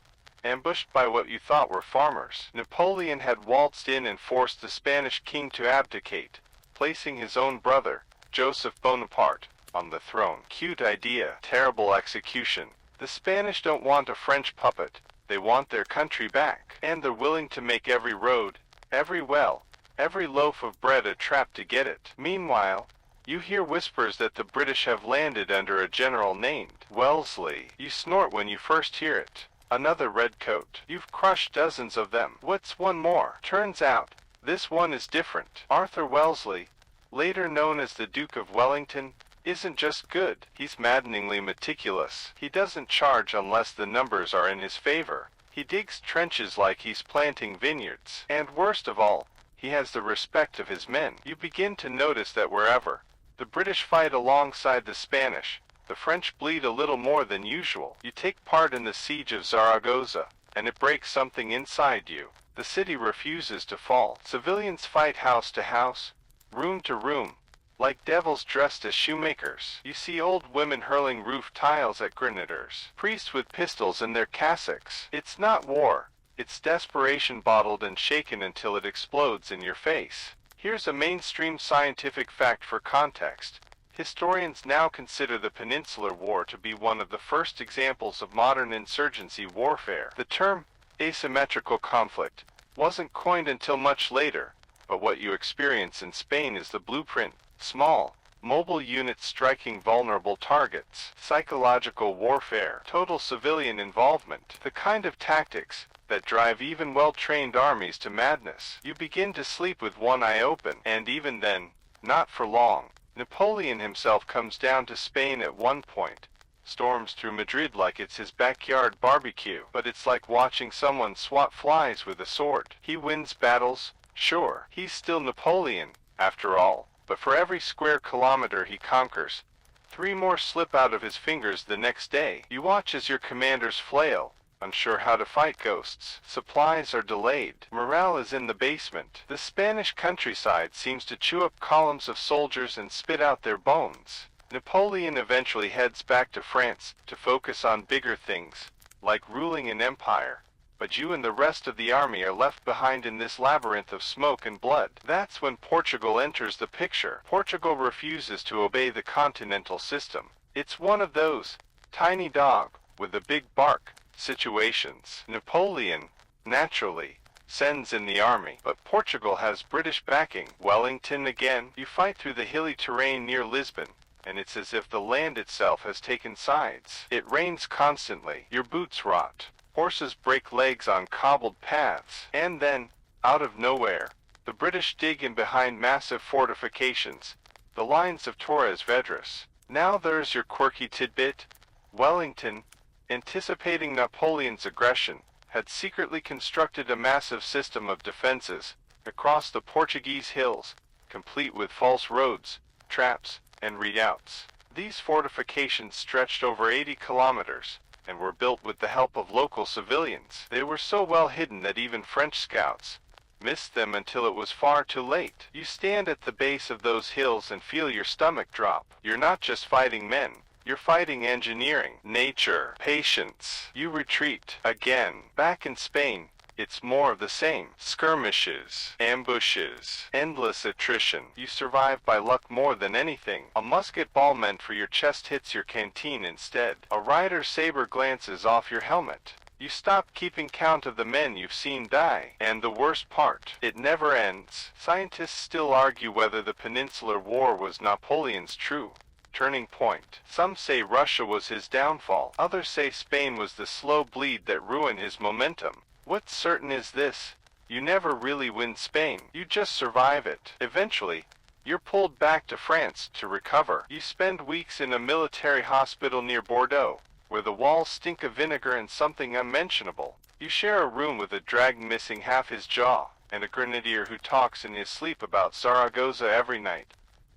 ambushed by what you thought were farmers. Napoleon had waltzed in and forced the Spanish king to abdicate, placing his own brother, Joseph Bonaparte, on the throne. Cute idea, terrible execution. The Spanish don't want a French puppet. They want their country back. And they're willing to make every road, every well, every loaf of bread a trap to get it. Meanwhile, you hear whispers that the British have landed under a general named Wellesley. You snort when you first hear it. Another redcoat. You've crushed dozens of them. What's one more? Turns out, this one is different. Arthur Wellesley, later known as the Duke of Wellington, isn't just good. He's maddeningly meticulous. He doesn't charge unless the numbers are in his favor. He digs trenches like he's planting vineyards. And worst of all, he has the respect of his men. You begin to notice that wherever the British fight alongside the Spanish, the French bleed a little more than usual. You take part in the siege of Zaragoza, and it breaks something inside you. The city refuses to fall. Civilians fight house to house, room to room, like devils dressed as shoemakers. You see old women hurling roof tiles at grenadiers, priests with pistols in their cassocks. It's not war. It's desperation bottled and shaken until it explodes in your face. Here's a mainstream scientific fact for context. Historians now consider the Peninsular War to be one of the first examples of modern insurgency warfare. The term asymmetrical conflict wasn't coined until much later, but what you experience in Spain is the blueprint. Small, mobile units striking vulnerable targets. Psychological warfare. Total civilian involvement. The kind of tactics that drive even well-trained armies to madness. You begin to sleep with one eye open, and even then, not for long. Napoleon himself comes down to Spain at one point, storms through Madrid like it's his backyard barbecue, but it's like watching someone swat flies with a sword. He wins battles, sure. He's still Napoleon, after all. But for every square kilometer he conquers, 3 more slip out of his fingers the next day. You watch as your commanders flail, unsure how to fight ghosts. Supplies are delayed. Morale is in the basement. The Spanish countryside seems to chew up columns of soldiers and spit out their bones. Napoleon eventually heads back to France to focus on bigger things, like ruling an empire. But you and the rest of the army are left behind in this labyrinth of smoke and blood. That's when Portugal enters the picture. Portugal refuses to obey the continental system. It's one of those tiny dog with a big bark situations. Napoleon, naturally, sends in the army, but Portugal has British backing. Wellington again. You fight through the hilly terrain near Lisbon, and it's as if the land itself has taken sides. It rains constantly. Your boots rot. Horses break legs on cobbled paths. And then, out of nowhere, the British dig in behind massive fortifications, the lines of Torres Vedras. Now there's your quirky tidbit. Wellington, anticipating Napoleon's aggression, had secretly constructed a massive system of defenses across the Portuguese hills, complete with false roads, traps, and redoubts. These fortifications stretched over 80 kilometers, and were built with the help of local civilians. They were so well hidden that even French scouts missed them until it was far too late. You stand at the base of those hills and feel your stomach drop. You're not just fighting men. You're fighting engineering, nature, patience. You retreat. Again. Back in Spain, it's more of the same. Skirmishes, ambushes, endless attrition. You survive by luck more than anything. A musket ball meant for your chest hits your canteen instead. A rider's saber glances off your helmet. You stop keeping count of the men you've seen die. And the worst part, it never ends. Scientists still argue whether the Peninsular War was Napoleon's true turning point. Some say Russia was his downfall. Others say Spain was the slow bleed that ruined his momentum. What's certain is this: you never really win Spain. You just survive it. Eventually, you're pulled back to France to recover. You spend weeks in a military hospital near Bordeaux, where the walls stink of vinegar and something unmentionable. You share a room with a dragon missing half his jaw, and a grenadier who talks in his sleep about Zaragoza every night,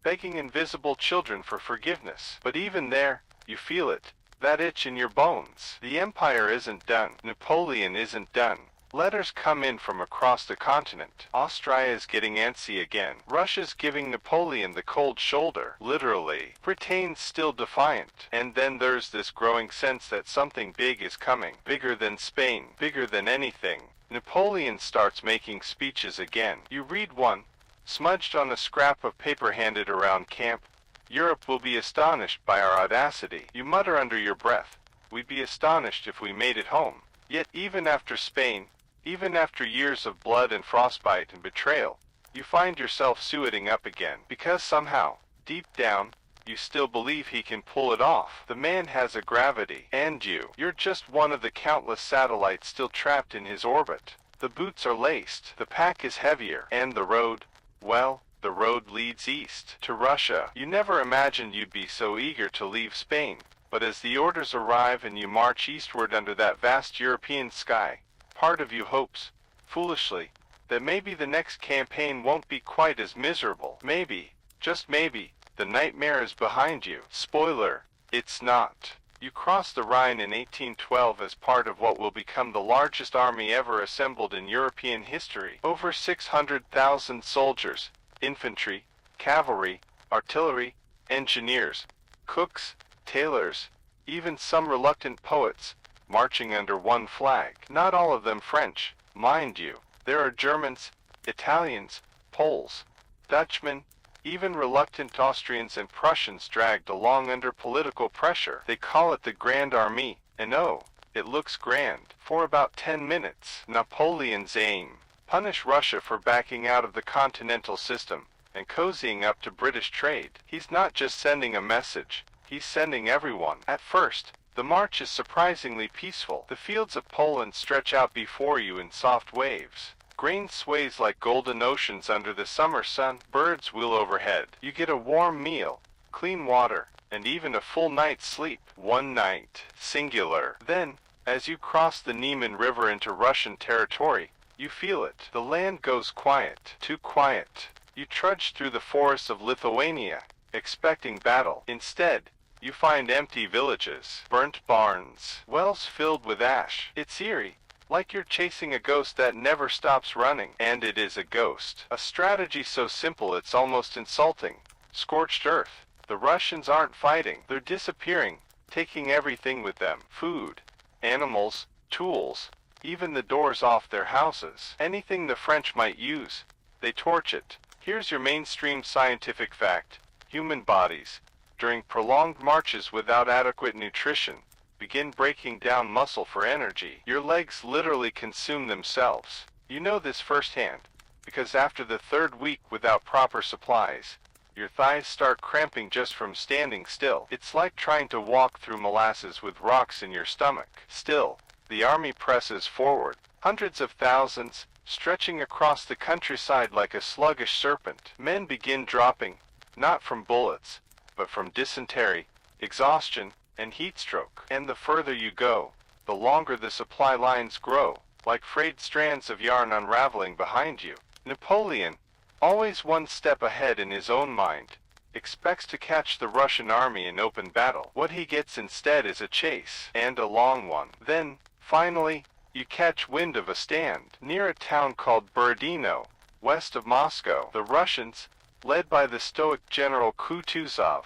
begging invisible children for forgiveness. But even there, you feel it, that itch in your bones. The empire isn't done. Napoleon isn't done. Letters come in from across the continent. Austria is getting antsy again. Russia's giving Napoleon the cold shoulder, literally. Britain's still defiant. And then there's this growing sense that something big is coming. Bigger than Spain. Bigger than anything. Napoleon starts making speeches again. You read one, smudged on a scrap of paper handed around camp. Europe will be astonished by our audacity. You mutter under your breath, we'd be astonished if we made it home. Yet even after Spain, even after years of blood and frostbite and betrayal, you find yourself suiting up again. Because somehow, deep down, you still believe he can pull it off. The man has a gravity, and you're just one of the countless satellites still trapped in his orbit. The boots are laced, the pack is heavier, and the road, well, the road leads east, to Russia. You never imagined you'd be so eager to leave Spain, but as the orders arrive and you march eastward under that vast European sky, part of you hopes, foolishly, that maybe the next campaign won't be quite as miserable. Maybe, just maybe, the nightmare is behind you. Spoiler, it's not. You cross the Rhine in 1812 as part of what will become the largest army ever assembled in European history. Over 600,000 soldiers, infantry, cavalry, artillery, engineers, cooks, tailors, even some reluctant poets, marching under one flag. Not all of them French, mind you. There are Germans, Italians, Poles, Dutchmen, even reluctant Austrians and Prussians dragged along under political pressure. They call it the Grand Army, and oh, it looks grand. For about 10 minutes, Napoleon's aim: punish Russia for backing out of the continental system and cozying up to British trade. He's not just sending a message, he's sending everyone. At first, the march is surprisingly peaceful. The fields of Poland stretch out before you in soft waves. Grain sways like golden oceans under the summer sun. Birds wheel overhead. You get a warm meal, clean water, and even a full night's sleep. One night, singular. Then, as you cross the Niemen River into Russian territory, you feel it. The land goes quiet. Too quiet. You trudge through the forests of Lithuania, expecting battle. Instead, you find empty villages, burnt barns, wells filled with ash. It's eerie, like you're chasing a ghost that never stops running. And it is a ghost. A strategy so simple it's almost insulting. Scorched earth. The Russians aren't fighting. They're disappearing, taking everything with them. Food, animals, tools, even the doors off their houses. Anything the French might use, they torch it. Here's your mainstream scientific fact. Human bodies, during prolonged marches without adequate nutrition, begin breaking down muscle for energy. Your legs literally consume themselves. You know this firsthand, because after the third week without proper supplies, your thighs start cramping just from standing still. It's like trying to walk through molasses with rocks in your stomach. Still, the army presses forward. Hundreds of thousands, stretching across the countryside like a sluggish serpent. Men begin dropping, not from bullets, but from dysentery, exhaustion, and heat stroke. And the further you go, the longer the supply lines grow, like frayed strands of yarn unraveling behind you. Napoleon, always one step ahead in his own mind, expects to catch the Russian army in open battle. What he gets instead is a chase, and a long one. Then, finally, you catch wind of a stand near a town called Borodino, west of Moscow. The Russians, led by the stoic General Kutuzov,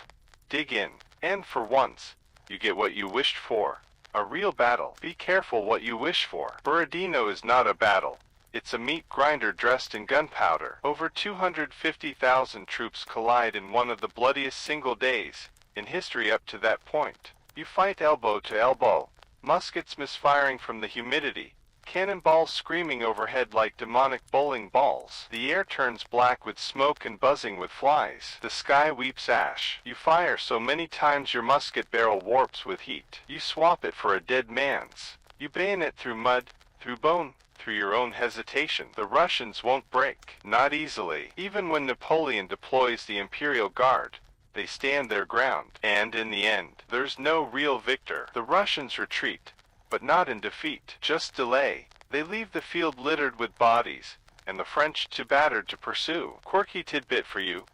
dig in, and for once, you get what you wished for. A real battle. Be careful what you wish for. Borodino is not a battle. It's a meat grinder dressed in gunpowder. Over 250,000 troops collide in one of the bloodiest single days in history up to that point. You fight elbow to elbow, muskets misfiring from the humidity, cannonballs screaming overhead like demonic bowling balls. The air turns black with smoke and buzzing with flies. The sky weeps ash. You fire so many times your musket barrel warps with heat. You swap it for a dead man's. You bayonet through mud, through bone, through your own hesitation. The Russians won't break. Not easily. Even when Napoleon deploys the Imperial Guard, they stand their ground. And in the end, there's no real victor. The Russians retreat, but not in defeat. Just delay. They leave the field littered with bodies, and the French too battered to pursue. Quirky tidbit for you.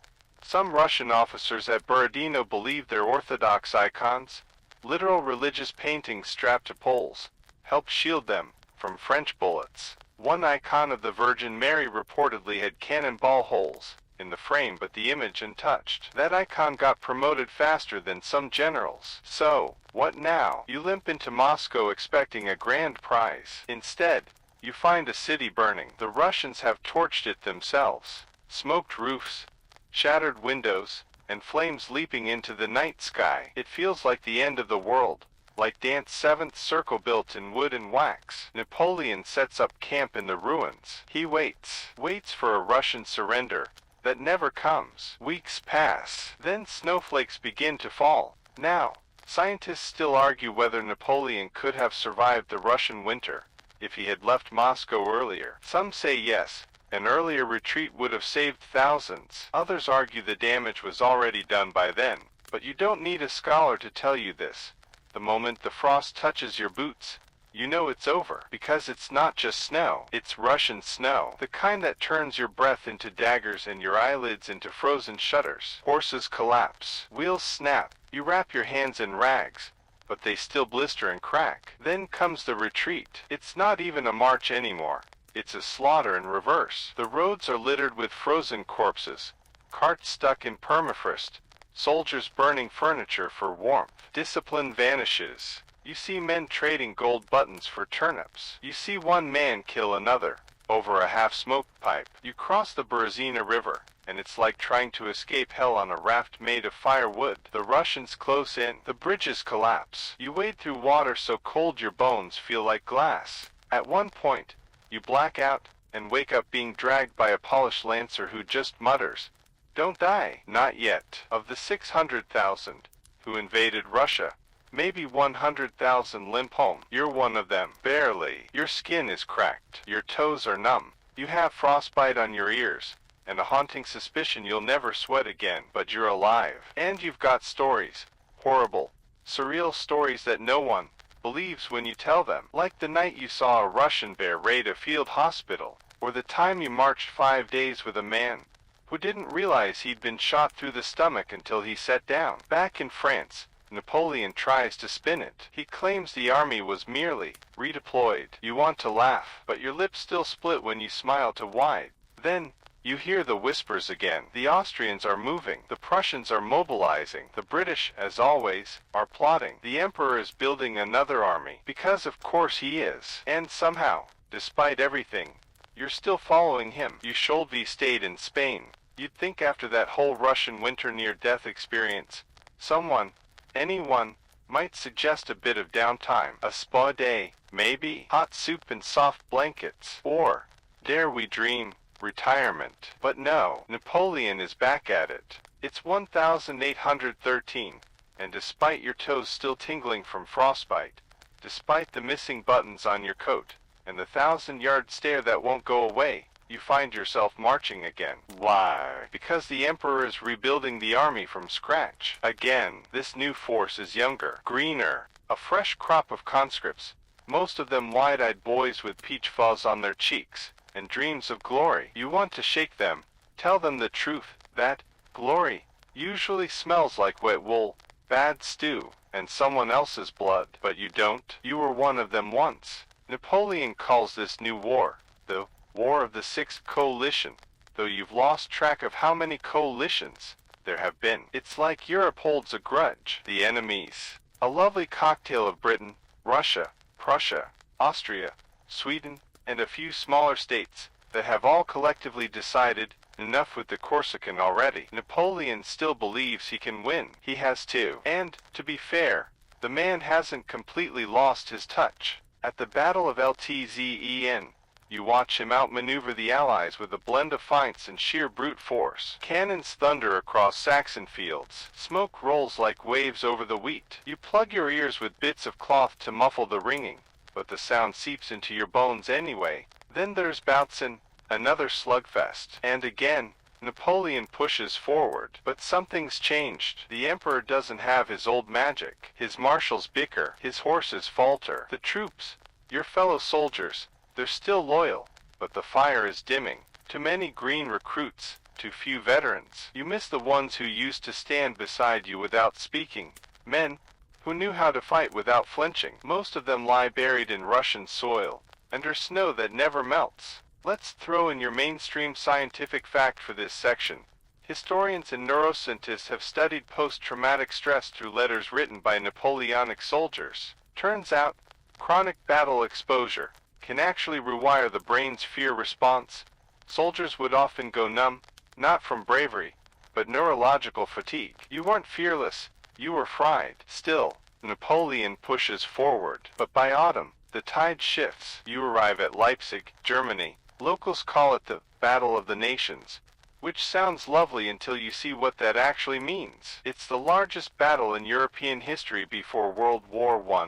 Some Russian officers at Borodino believe their Orthodox icons, literal religious paintings strapped to poles, help shield them from French bullets. One icon of the Virgin Mary reportedly had cannonball holes in the frame, but the image untouched. That icon got promoted faster than some generals. So, what now? You limp into Moscow expecting a grand prize. Instead, you find a city burning. The Russians have torched it themselves. Smoked roofs, shattered windows, and flames leaping into the night sky. It feels like the end of the world, like Dante's seventh circle built in wood and wax. Napoleon sets up camp in the ruins. He waits for a Russian surrender that never comes. Weeks pass. Then snowflakes begin to fall. Now, scientists still argue whether Napoleon could have survived the Russian winter if he had left Moscow earlier. Some say yes, an earlier retreat would have saved thousands. Others argue the damage was already done by then. But you don't need a scholar to tell you this. The moment the frost touches your boots, you know it's over. Because it's not just snow, it's Russian snow. The kind that turns your breath into daggers and your eyelids into frozen shutters. Horses collapse. Wheels snap. You wrap your hands in rags, but they still blister and crack. Then comes the retreat. It's not even a march anymore. It's a slaughter in reverse. The roads are littered with frozen corpses, carts stuck in permafrost, soldiers burning furniture for warmth. Discipline vanishes. You see men trading gold buttons for turnips. You see one man kill another over a half-smoked pipe. You cross the Berezina River, and it's like trying to escape hell on a raft made of firewood. The Russians close in. The bridges collapse. You wade through water so cold your bones feel like glass. At one point, you black out and wake up being dragged by a Polish lancer who just mutters, "Don't die." Not yet. Of the 600,000 who invaded Russia, maybe 100,000 limp home. You're one of them. Barely. Your skin is cracked. Your toes are numb. You have frostbite on your ears, and a haunting suspicion you'll never sweat again. But you're alive. And you've got stories. Horrible, surreal stories that no one believes when you tell them. Like the night you saw a Russian bear raid a field hospital, or the time you marched 5 days with a man who didn't realize he'd been shot through the stomach until he sat down. Back in France, Napoleon tries to spin it. He claims the army was merely redeployed. You want to laugh, but your lips still split when you smile too wide. Then, you hear the whispers again. The Austrians are moving. The Prussians are mobilizing. The British, as always, are plotting. The Emperor is building another army, because of course he is. And somehow, despite everything, you're still following him. You should be stayed in Spain. You'd think after that whole Russian winter near-death experience, someone, anyone, might suggest a bit of downtime. A spa day, maybe. Hot soup and soft blankets. Or, dare we dream, retirement. But no, Napoleon is back at it. It's 1813, and despite your toes still tingling from frostbite, despite the missing buttons on your coat, and the 1,000-yard stare that won't go away, you find yourself marching again. Why? Because the emperor is rebuilding the army from scratch. Again, this new force is younger, greener, a fresh crop of conscripts, most of them wide-eyed boys with peach fuzz on their cheeks, and dreams of glory. You want to shake them, tell them the truth, that glory usually smells like wet wool, bad stew, and someone else's blood. But you don't. You were one of them once. Napoleon calls this new war the War of the Sixth Coalition, though you've lost track of how many coalitions there have been. It's like Europe holds a grudge. The enemies, a lovely cocktail of Britain, Russia, Prussia, Austria, Sweden, and a few smaller states that have all collectively decided enough with the Corsican already. Napoleon still believes he can win. He has too. And, to be fair, the man hasn't completely lost his touch. At the Battle of Ltzen, you watch him outmaneuver the Allies with a blend of feints and sheer brute force. Cannons thunder across Saxon fields. Smoke rolls like waves over the wheat. You plug your ears with bits of cloth to muffle the ringing, but the sound seeps into your bones anyway. Then there's Bautzen, another slugfest. And again, Napoleon pushes forward. But something's changed. The emperor doesn't have his old magic. His marshals bicker. His horses falter. The troops, your fellow soldiers, they're still loyal, but the fire is dimming. Too many green recruits, too few veterans. You miss the ones who used to stand beside you without speaking. Men who knew how to fight without flinching. Most of them lie buried in Russian soil, under snow that never melts. Let's throw in your mainstream scientific fact for this section. Historians and neuroscientists have studied post-traumatic stress through letters written by Napoleonic soldiers. Turns out, chronic battle exposure can actually rewire the brain's fear response. Soldiers would often go numb, not from bravery, but neurological fatigue. You weren't fearless, you were fried. Still, Napoleon pushes forward. But by autumn, the tide shifts. You arrive at Leipzig, Germany. Locals call it the Battle of the Nations, which sounds lovely until you see what that actually means. It's the largest battle in European history before World War I.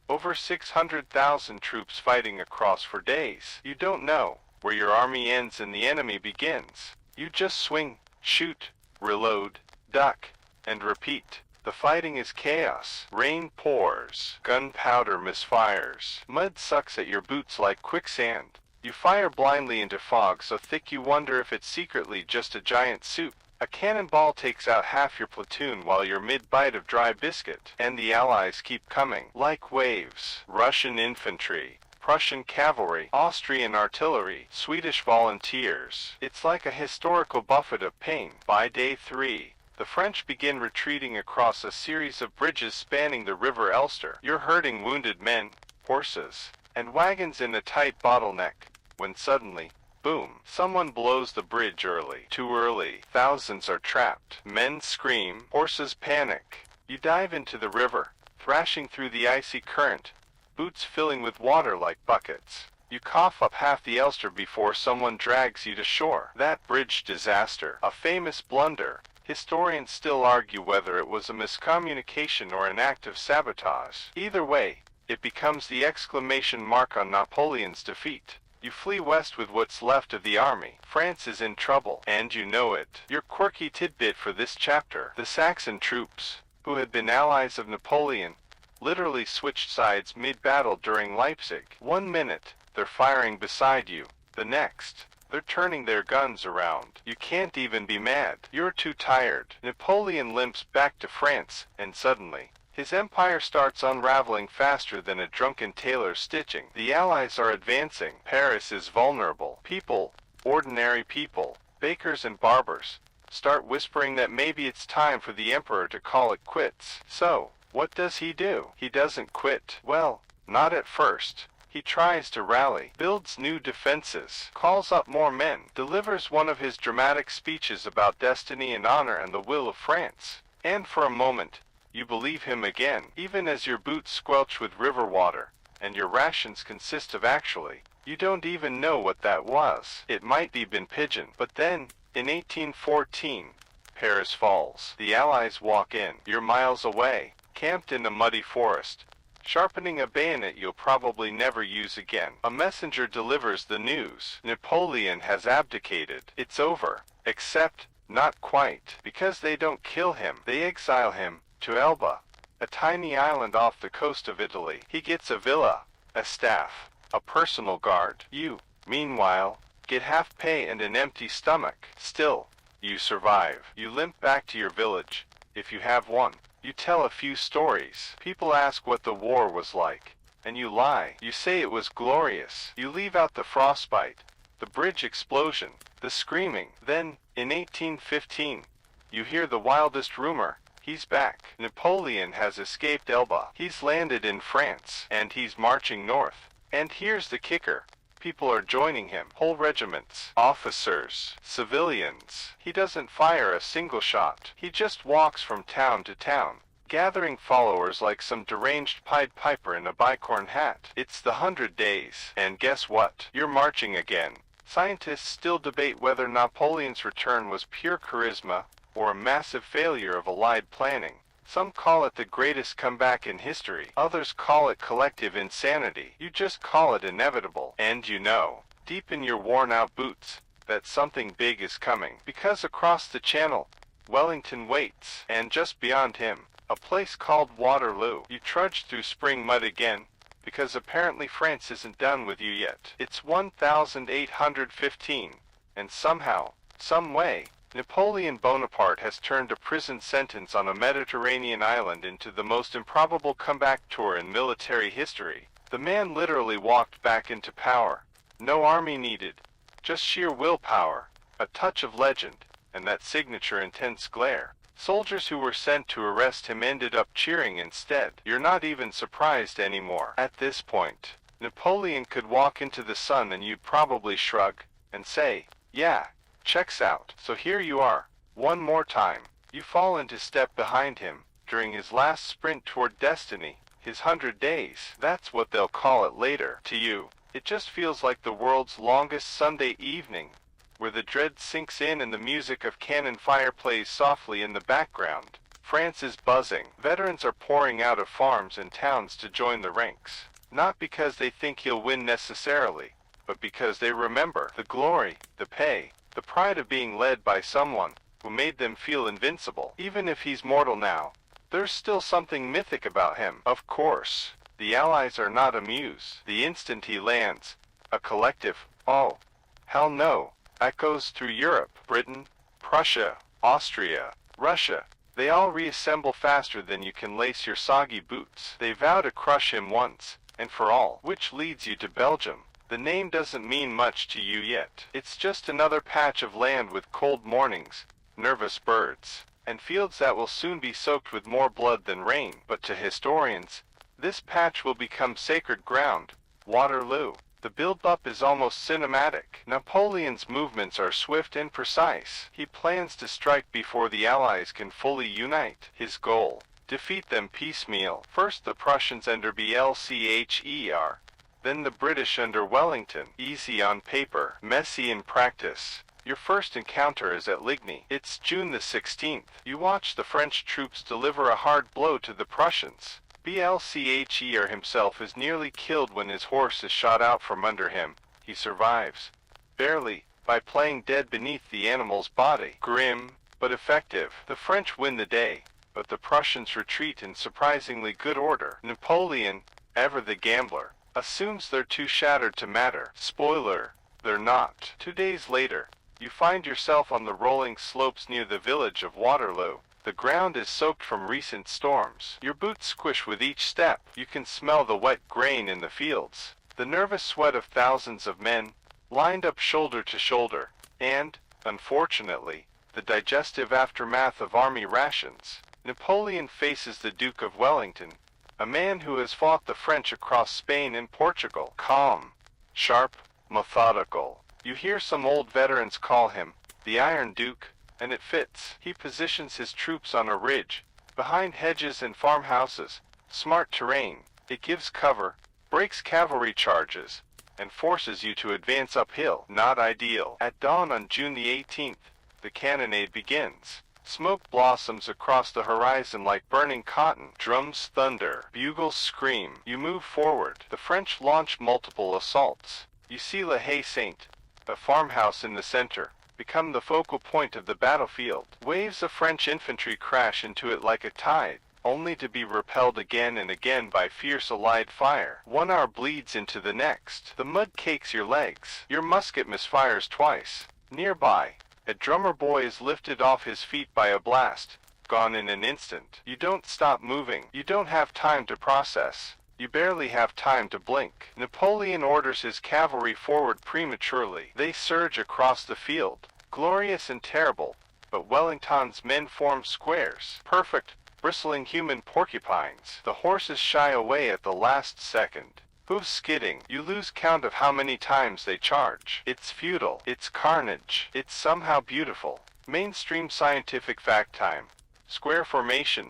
Over 600,000 troops fighting across for days. You don't know where your army ends and the enemy begins. You just swing, shoot, reload, duck, and repeat. The fighting is chaos. Rain pours. Gunpowder misfires. Mud sucks at your boots like quicksand. You fire blindly into fog so thick you wonder if it's secretly just a giant soup. A cannonball takes out half your platoon while you're mid-bite of dry biscuit. And the Allies keep coming, like waves. Russian infantry, Prussian cavalry, Austrian artillery, Swedish volunteers. It's like a historical buffet of pain. By day 3, the French begin retreating across a series of bridges spanning the River Elster. You're herding wounded men, horses, and wagons in a tight bottleneck, when suddenly, boom, someone blows the bridge early. Too early. Thousands are trapped. Men scream. Horses panic. You dive into the river, thrashing through the icy current, boots filling with water like buckets. You cough up half the Elster before someone drags you to shore. That bridge disaster, a famous blunder. Historians still argue whether it was a miscommunication or an act of sabotage. Either way, it becomes the exclamation mark on Napoleon's defeat. You flee west with what's left of the army. France is in trouble, and you know it. Your quirky tidbit for this chapter: the Saxon troops, who had been allies of Napoleon, literally switched sides mid-battle during Leipzig. 1 minute, they're firing beside you. The next, they're turning their guns around. You can't even be mad. You're too tired. Napoleon limps back to France, and suddenly, his empire starts unraveling faster than a drunken tailor's stitching. The Allies are advancing. Paris is vulnerable. People, ordinary people, bakers and barbers, start whispering that maybe it's time for the emperor to call it quits. So, what does he do? He doesn't quit. Well, not at first. He tries to rally, builds new defenses, calls up more men, delivers one of his dramatic speeches about destiny and honor and the will of France. And for a moment, you believe him again, even as your boots squelch with river water, and your rations consist of actually, you don't even know what that was. It might be been pigeon. But then, in 1814, Paris falls. The Allies walk in. You're miles away, camped in a muddy forest, sharpening a bayonet you'll probably never use again. A messenger delivers the news. Napoleon has abdicated. It's over. Except, not quite. Because they don't kill him. They exile him to Elba, a tiny island off the coast of Italy. He gets a villa, a staff, a personal guard. You, meanwhile, get half pay and an empty stomach. Still, you survive. You limp back to your village, if you have one. You tell a few stories. People ask what the war was like, and you lie. You say it was glorious. You leave out the frostbite, the bridge explosion, the screaming. Then, in 1815, you hear the wildest rumor. He's back. Napoleon has escaped Elba. He's landed in France, and he's marching north. And here's the kicker. People are joining him. Whole regiments. Officers. Civilians. He doesn't fire a single shot. He just walks from town to town, gathering followers like some deranged Pied Piper in a bicorn hat. It's the 100 Days. And guess what? You're marching again. Scientists still debate whether Napoleon's return was pure charisma or a massive failure of allied planning. Some call it the greatest comeback in history. Others call it collective insanity. You just call it inevitable. And you know, deep in your worn-out boots, that something big is coming. Because across the channel, Wellington waits. And just beyond him, a place called Waterloo. You trudge through spring mud again, because apparently France isn't done with you yet. It's 1815, and somehow, some way, Napoleon Bonaparte has turned a prison sentence on a Mediterranean island into the most improbable comeback tour in military history. The man literally walked back into power. No army needed, just sheer willpower, a touch of legend, and that signature intense glare. Soldiers who were sent to arrest him ended up cheering instead. You're not even surprised anymore. At this point, Napoleon could walk into the sun and you'd probably shrug and say, yeah, checks out. So here you are, one more time. You fall into step behind him, during his last sprint toward destiny, his 100 days. That's what they'll call it later. To you, it just feels like the world's longest Sunday evening, where the dread sinks in and the music of cannon fire plays softly in the background. France is buzzing. Veterans are pouring out of farms and towns to join the ranks. Not because they think he'll win necessarily, but because they remember the glory, the pay, the pride of being led by someone who made them feel invincible. Even if he's mortal now, there's still something mythic about him. Of course, the Allies are not amused. The instant he lands, a collective, oh, hell no, echoes through Europe. Britain, Prussia, Austria, Russia, they all reassemble faster than you can lace your soggy boots. They vow to crush him once and for all. Which leads you to Belgium. The name doesn't mean much to you yet. It's just another patch of land with cold mornings, nervous birds, and fields that will soon be soaked with more blood than rain. But to historians, this patch will become sacred ground. Waterloo. The build-up is almost cinematic. Napoleon's movements are swift and precise. He plans to strike before the Allies can fully unite. His goal, defeat them piecemeal. First the Prussians under Blücher, then the British under Wellington. Easy on paper, messy in practice. Your first encounter is at Ligny. It's June the 16th. You watch the French troops deliver a hard blow to the Prussians. Blücher himself is nearly killed when his horse is shot out from under him. He survives, barely, by playing dead beneath the animal's body. Grim, but effective. The French win the day, but the Prussians retreat in surprisingly good order. Napoleon, ever the gambler, assumes they're too shattered to matter. Spoiler, they're not. 2 days later, you find yourself on the rolling slopes near the village of Waterloo. The ground is soaked from recent storms. Your boots squish with each step. You can smell the wet grain in the fields, the nervous sweat of thousands of men, lined up shoulder to shoulder, and, unfortunately, the digestive aftermath of army rations. Napoleon faces the Duke of Wellington, a man who has fought the French across Spain and Portugal. Calm, sharp, methodical. You hear some old veterans call him the Iron Duke, and it fits. He positions his troops on a ridge, behind hedges and farmhouses. Smart terrain. It gives cover, breaks cavalry charges, and forces you to advance uphill. Not ideal. At dawn on June the 18th, the cannonade begins. Smoke blossoms across the horizon like burning cotton. Drums thunder. Bugles scream. You move forward. The French launch multiple assaults. You see La Haye Saint, a farmhouse in the center, become the focal point of the battlefield. Waves of French infantry crash into it like a tide, only to be repelled again and again by fierce allied fire. 1 hour bleeds into the next. The mud cakes your legs. Your musket misfires twice. Nearby, a drummer boy is lifted off his feet by a blast, gone in an instant. You don't stop moving. You don't have time to process. You barely have time to blink. Napoleon orders his cavalry forward prematurely. They surge across the field, glorious and terrible, but Wellington's men form squares, perfect, bristling human porcupines. The horses shy away at the last second. Hooves skidding. You lose count of how many times they charge. It's futile. It's carnage. It's somehow beautiful. Mainstream scientific fact time. Square formation,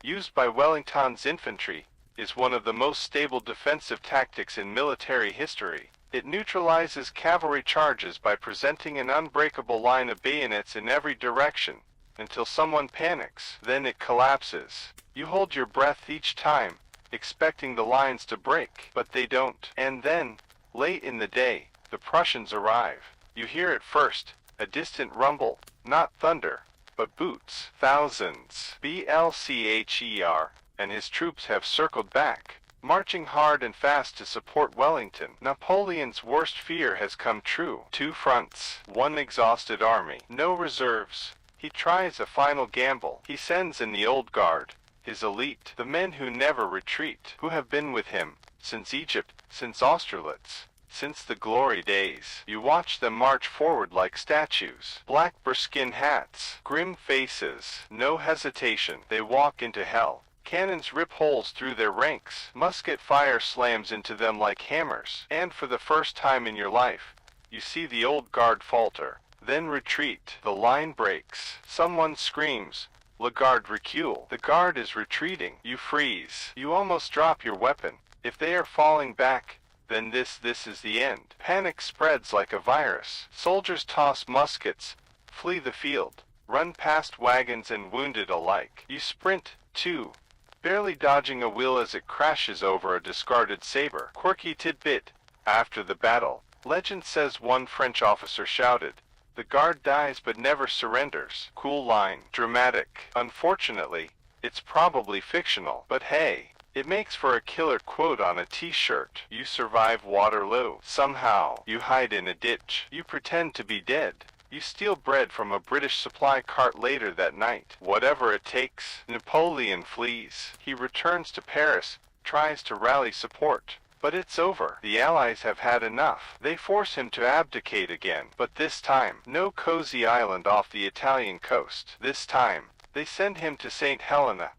used by Wellington's infantry, is one of the most stable defensive tactics in military history. It neutralizes cavalry charges by presenting an unbreakable line of bayonets in every direction, until someone panics. Then it collapses. You hold your breath each time, expecting the lines to break, but they don't. And then, late in the day, the Prussians arrive. You hear it first, a distant rumble, not thunder, but boots. Thousands. Blcher. And his troops have circled back, marching hard and fast to support Wellington. Napoleon's worst fear has come true. 2 fronts, 1 exhausted army, no reserves. He tries a final gamble. He sends in the old guard, his elite, the men who never retreat, who have been with him since Egypt, since Austerlitz, since the glory days. You watch them march forward like statues. Black bearskin hats, grim faces, no hesitation. They walk into hell. Cannons rip holes through their ranks. Musket fire slams into them like hammers. And for the first time in your life, you see the old guard falter, then retreat. The line breaks. Someone screams, "La garde recule." The guard is retreating. You freeze. You almost drop your weapon. If they are falling back, then this is the end. Panic spreads like a virus. Soldiers toss muskets, flee the field, run past wagons and wounded alike. You sprint, too, barely dodging a wheel as it crashes over a discarded saber. Quirky tidbit. After the battle, legend says one French officer shouted, "The guard dies but never surrenders." Cool line. Dramatic. Unfortunately, it's probably fictional. But hey, it makes for a killer quote on a t-shirt. You survive Waterloo. Somehow, you hide in a ditch. You pretend to be dead. You steal bread from a British supply cart later that night. Whatever it takes. Napoleon flees. He returns to Paris, tries to rally support. But it's over. The Allies have had enough. They force him to abdicate again. But this time, no cozy island off the Italian coast. This time, they send him to St. Helena,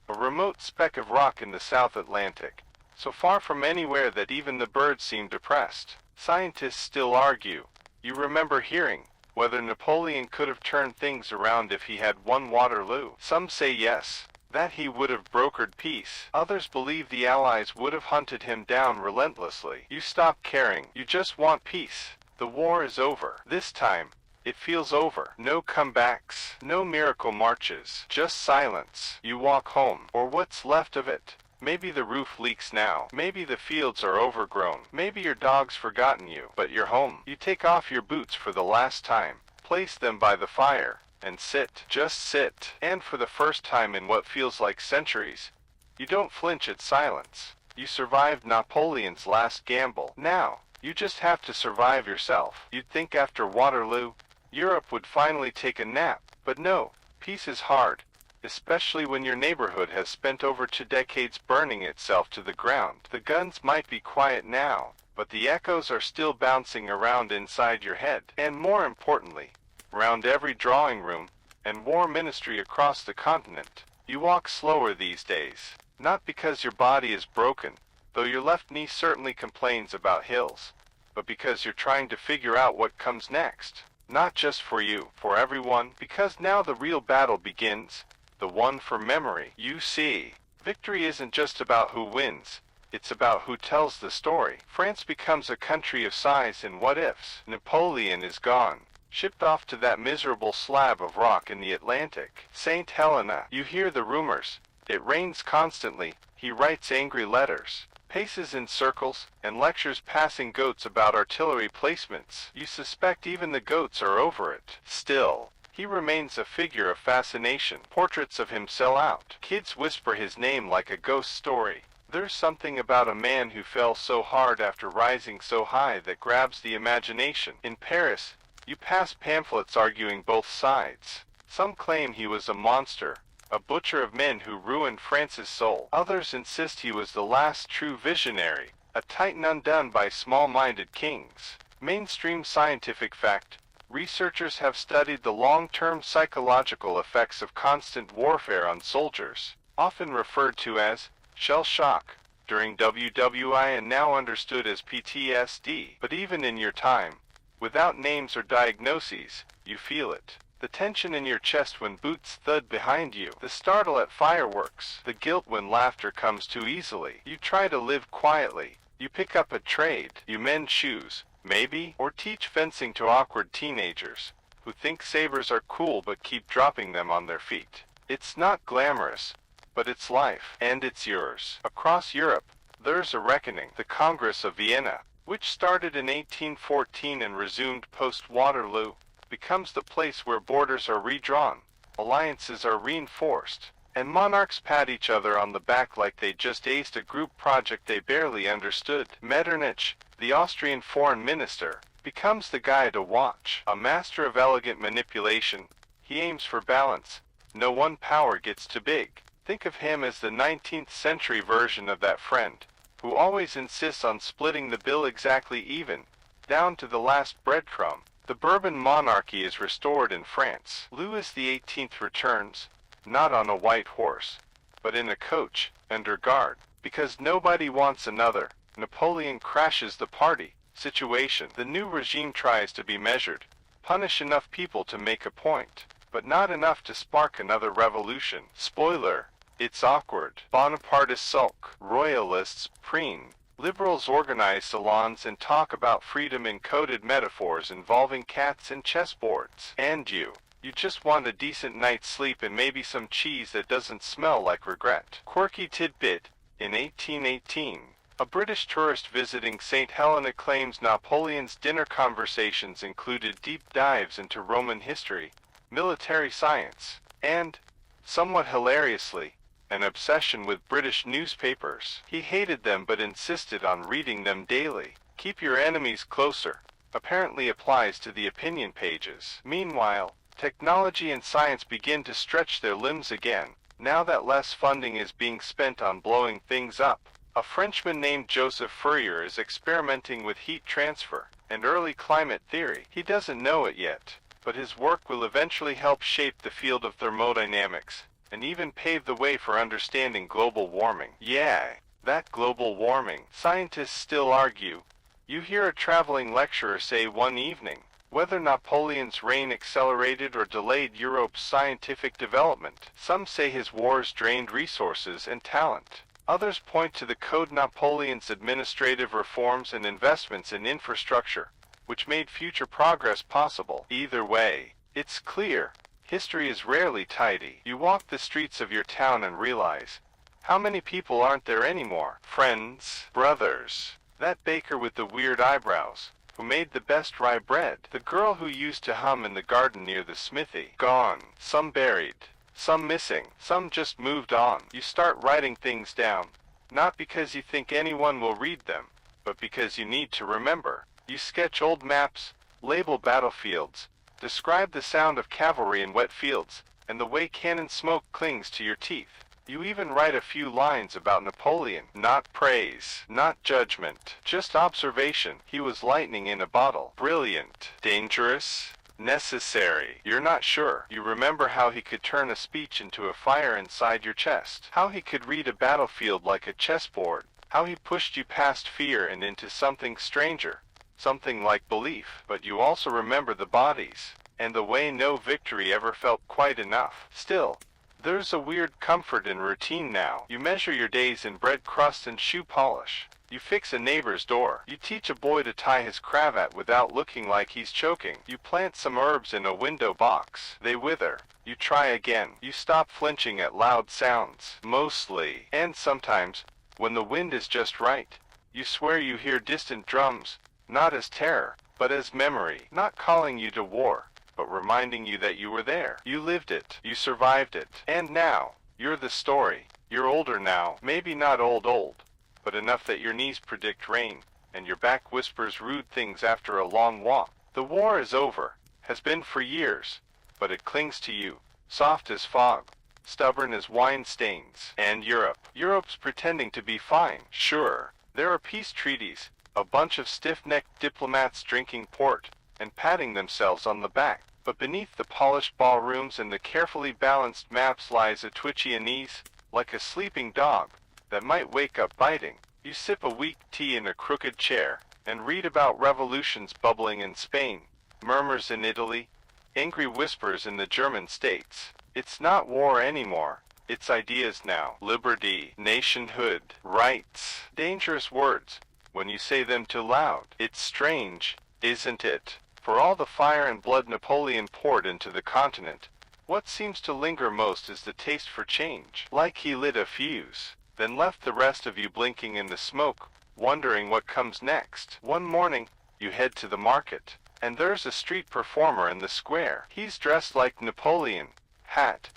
a remote speck of rock in the South Atlantic, so far from anywhere that even the birds seem depressed. Scientists still argue. You remember hearing whether Napoleon could have turned things around if he had won Waterloo. Some say yes, that he would have brokered peace. Others believe the Allies would have hunted him down relentlessly. You stop caring. You just want peace. The war is over. This time, it feels over. No comebacks, no miracle marches, just silence. You walk home, or what's left of it. Maybe the roof leaks now. Maybe the fields are overgrown. Maybe your dog's forgotten you. But you're home. You take off your boots for the last time, place them by the fire, and sit. Just sit. And for the first time in what feels like centuries, you don't flinch at silence. You survived Napoleon's last gamble. Now, you just have to survive yourself. You'd think after Waterloo, Europe would finally take a nap. But no, peace is hard, especially when your neighborhood has spent over 2 decades burning itself to the ground. The guns might be quiet now, but the echoes are still bouncing around inside your head. And more importantly, round every drawing room and war ministry across the continent. You walk slower these days, not because your body is broken, though your left knee certainly complains about hills, but because you're trying to figure out what comes next. Not just for you, for everyone, because now the real battle begins, the one for memory. You see, victory isn't just about who wins, it's about who tells the story. France becomes a country of sighs and what-ifs. Napoleon is gone. shipped off to that miserable slab of rock in the Atlantic. St. Helena, you hear the rumors. It rains constantly. He writes angry letters, paces in circles, and lectures passing goats about artillery placements. You suspect even the goats are over it. Still, he remains a figure of fascination. Portraits of him sell out. Kids whisper his name like a ghost story. There's something about a man who fell so hard after rising so high that grabs the imagination. In Paris, you pass pamphlets arguing both sides. Some claim he was a monster, a butcher of men who ruined France's soul. Others insist he was the last true visionary, a titan undone by small-minded kings. Mainstream scientific fact: researchers have studied the long-term psychological effects of constant warfare on soldiers, often referred to as shell shock during WWI and now understood as PTSD. But even in your time, without names or diagnoses, you feel it. The tension in your chest when boots thud behind you, the startle at fireworks, the guilt when laughter comes too easily. You try to live quietly. You pick up a trade. You mend shoes, maybe, or teach fencing to awkward teenagers who think sabers are cool but keep dropping them on their feet. It's not glamorous, but it's life, and it's yours. Across Europe, there's a reckoning. The Congress of Vienna, which started in 1814 and resumed post-Waterloo, becomes the place where borders are redrawn, alliances are reinforced, and monarchs pat each other on the back like they just aced a group project they barely understood. Metternich, the Austrian foreign minister, becomes the guy to watch. A master of elegant manipulation, he aims for balance. No one power gets too big. Think of him as the 19th century version of that friend, who always insists on splitting the bill exactly even, down to the last breadcrumb. The Bourbon monarchy is restored in France. Louis XVIII returns, not on a white horse, but in a coach, under guard. Because nobody wants another Napoleon crashes the party situation. The new regime tries to be measured, punish enough people to make a point, but not enough to spark another revolution. Spoiler: it's awkward. Bonapartists sulk. Royalists preen. Liberals organize salons and talk about freedom in coded metaphors involving cats and chessboards. And you just want a decent night's sleep and maybe some cheese that doesn't smell like regret. Quirky tidbit: in 1818, a British tourist visiting St. Helena claims Napoleon's dinner conversations included deep dives into Roman history, military science, and, somewhat hilariously, an obsession with British newspapers. He hated them but insisted on reading them daily. Keep your enemies closer apparently applies to the opinion pages. Meanwhile, technology and science begin to stretch their limbs again, now that less funding is being spent on blowing things up. A Frenchman named Joseph Fourier is experimenting with heat transfer and early climate theory. He doesn't know it yet, but his work will eventually help shape the field of thermodynamics, and even pave the way for understanding global warming. Yeah, that global warming. Scientists still argue. You hear a traveling lecturer say one evening, whether Napoleon's reign accelerated or delayed Europe's scientific development. Some say his wars drained resources and talent. Others point to the Code Napoleon's administrative reforms and investments in infrastructure, which made future progress possible. Either way, it's clear. History is rarely tidy. You walk the streets of your town and realize, how many people aren't there anymore? Friends, brothers, that baker with the weird eyebrows, who made the best rye bread, the girl who used to hum in the garden near the smithy. Gone. Some buried, some missing, some just moved on. You start writing things down, not because you think anyone will read them, but because you need to remember. You sketch old maps, label battlefields, describe the sound of cavalry in wet fields, and the way cannon smoke clings to your teeth. You even write a few lines about Napoleon. Not praise, not judgment, just observation. He was lightning in a bottle. Brilliant, dangerous, necessary. You're not sure. You remember how he could turn a speech into a fire inside your chest. How he could read a battlefield like a chessboard. How he pushed you past fear and into something stranger. Something like belief. But you also remember the bodies, and the way no victory ever felt quite enough. Still, there's a weird comfort in routine now. You measure your days in bread crust and shoe polish. You fix a neighbor's door. You teach a boy to tie his cravat without looking like he's choking. You plant some herbs in a window box. They wither. You try again. You stop flinching at loud sounds. Mostly. And sometimes, when the wind is just right, you swear you hear distant drums, not as terror, but as memory, not calling you to war, but reminding you that you were there. You lived it. You survived it. And now, you're the story. You're older now. Maybe not old, but enough that your knees predict rain, and your back whispers rude things after a long walk. The war is over, has been for years, but it clings to you, soft as fog, stubborn as wine stains. And Europe's pretending to be fine. Sure, there are peace treaties, a bunch of stiff-necked diplomats drinking port, and patting themselves on the back. But beneath the polished ballrooms and the carefully balanced maps lies a twitchy unease, like a sleeping dog, that might wake up biting. You sip a weak tea in a crooked chair, and read about revolutions bubbling in Spain, murmurs in Italy, angry whispers in the German states. It's not war anymore. It's ideas now. Liberty, nationhood, rights. Dangerous words, when you say them too loud. It's strange, isn't it? For all the fire and blood Napoleon poured into the continent, what seems to linger most is the taste for change. Like he lit a fuse, then left the rest of you blinking in the smoke, wondering what comes next. One morning, you head to the market, and there's a street performer in the square. He's dressed like Napoleon, hat,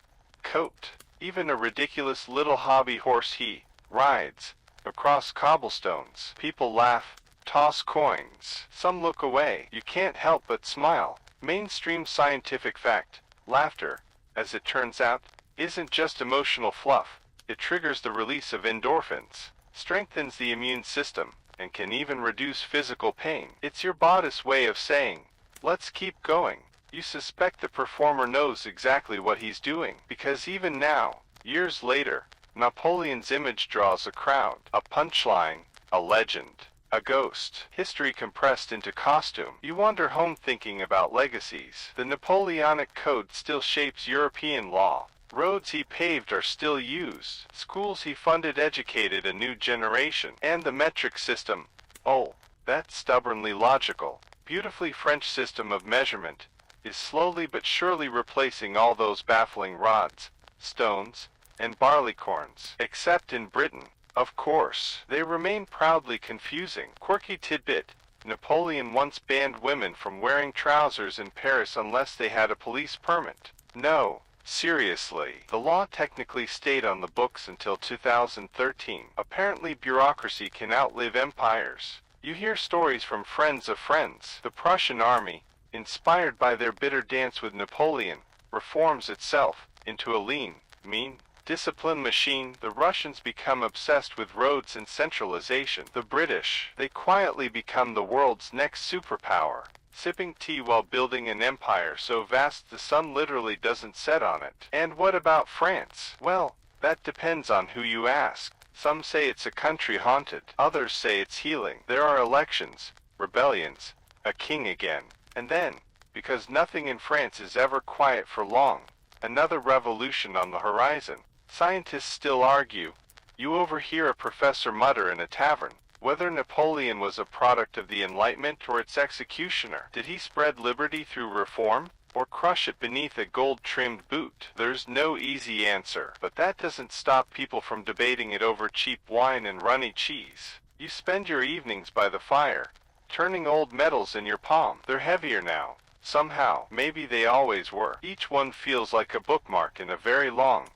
coat, even a ridiculous little hobby horse he rides across cobblestones. People laugh, toss coins. Some look away. You can't help but smile. Mainstream scientific fact, laughter, as it turns out, isn't just emotional fluff. It triggers the release of endorphins, strengthens the immune system, and can even reduce physical pain. It's your body's way of saying, let's keep going. You suspect the performer knows exactly what he's doing, because even now, years later, Napoleon's image draws a crowd, a punchline, a legend, a ghost. History compressed into costume. You wander home thinking about legacies. The Napoleonic Code still shapes European law. Roads he paved are still used. Schools he funded educated a new generation. And the metric system, oh, that stubbornly logical, beautifully French system of measurement, is slowly but surely replacing all those baffling rods, stones, and barleycorns. Except in Britain, of course. They remain proudly confusing. Quirky tidbit, Napoleon once banned women from wearing trousers in Paris unless they had a police permit. No, seriously. The law technically stayed on the books until 2013. Apparently bureaucracy can outlive empires. You hear stories from friends of friends. The Prussian army, inspired by their bitter dance with Napoleon, reforms itself into a lean, mean, discipline machine. The Russians become obsessed with roads and centralization. The British, they quietly become the world's next superpower, sipping tea while building an empire so vast the sun literally doesn't set on it. And what about France? Well, that depends on who you ask. Some say it's a country haunted. Others say it's healing. There are elections, rebellions, a king again. And then, because nothing in France is ever quiet for long, another revolution on the horizon. Scientists still argue. You overhear a professor mutter in a tavern, whether Napoleon was a product of the Enlightenment or its executioner. Did he spread liberty through reform, or crush it beneath a gold-trimmed boot? There's no easy answer, but that doesn't stop people from debating it over cheap wine and runny cheese. You spend your evenings by the fire, turning old medals in your palm. They're heavier now. Somehow, maybe they always were. Each one feels like a bookmark in a very long,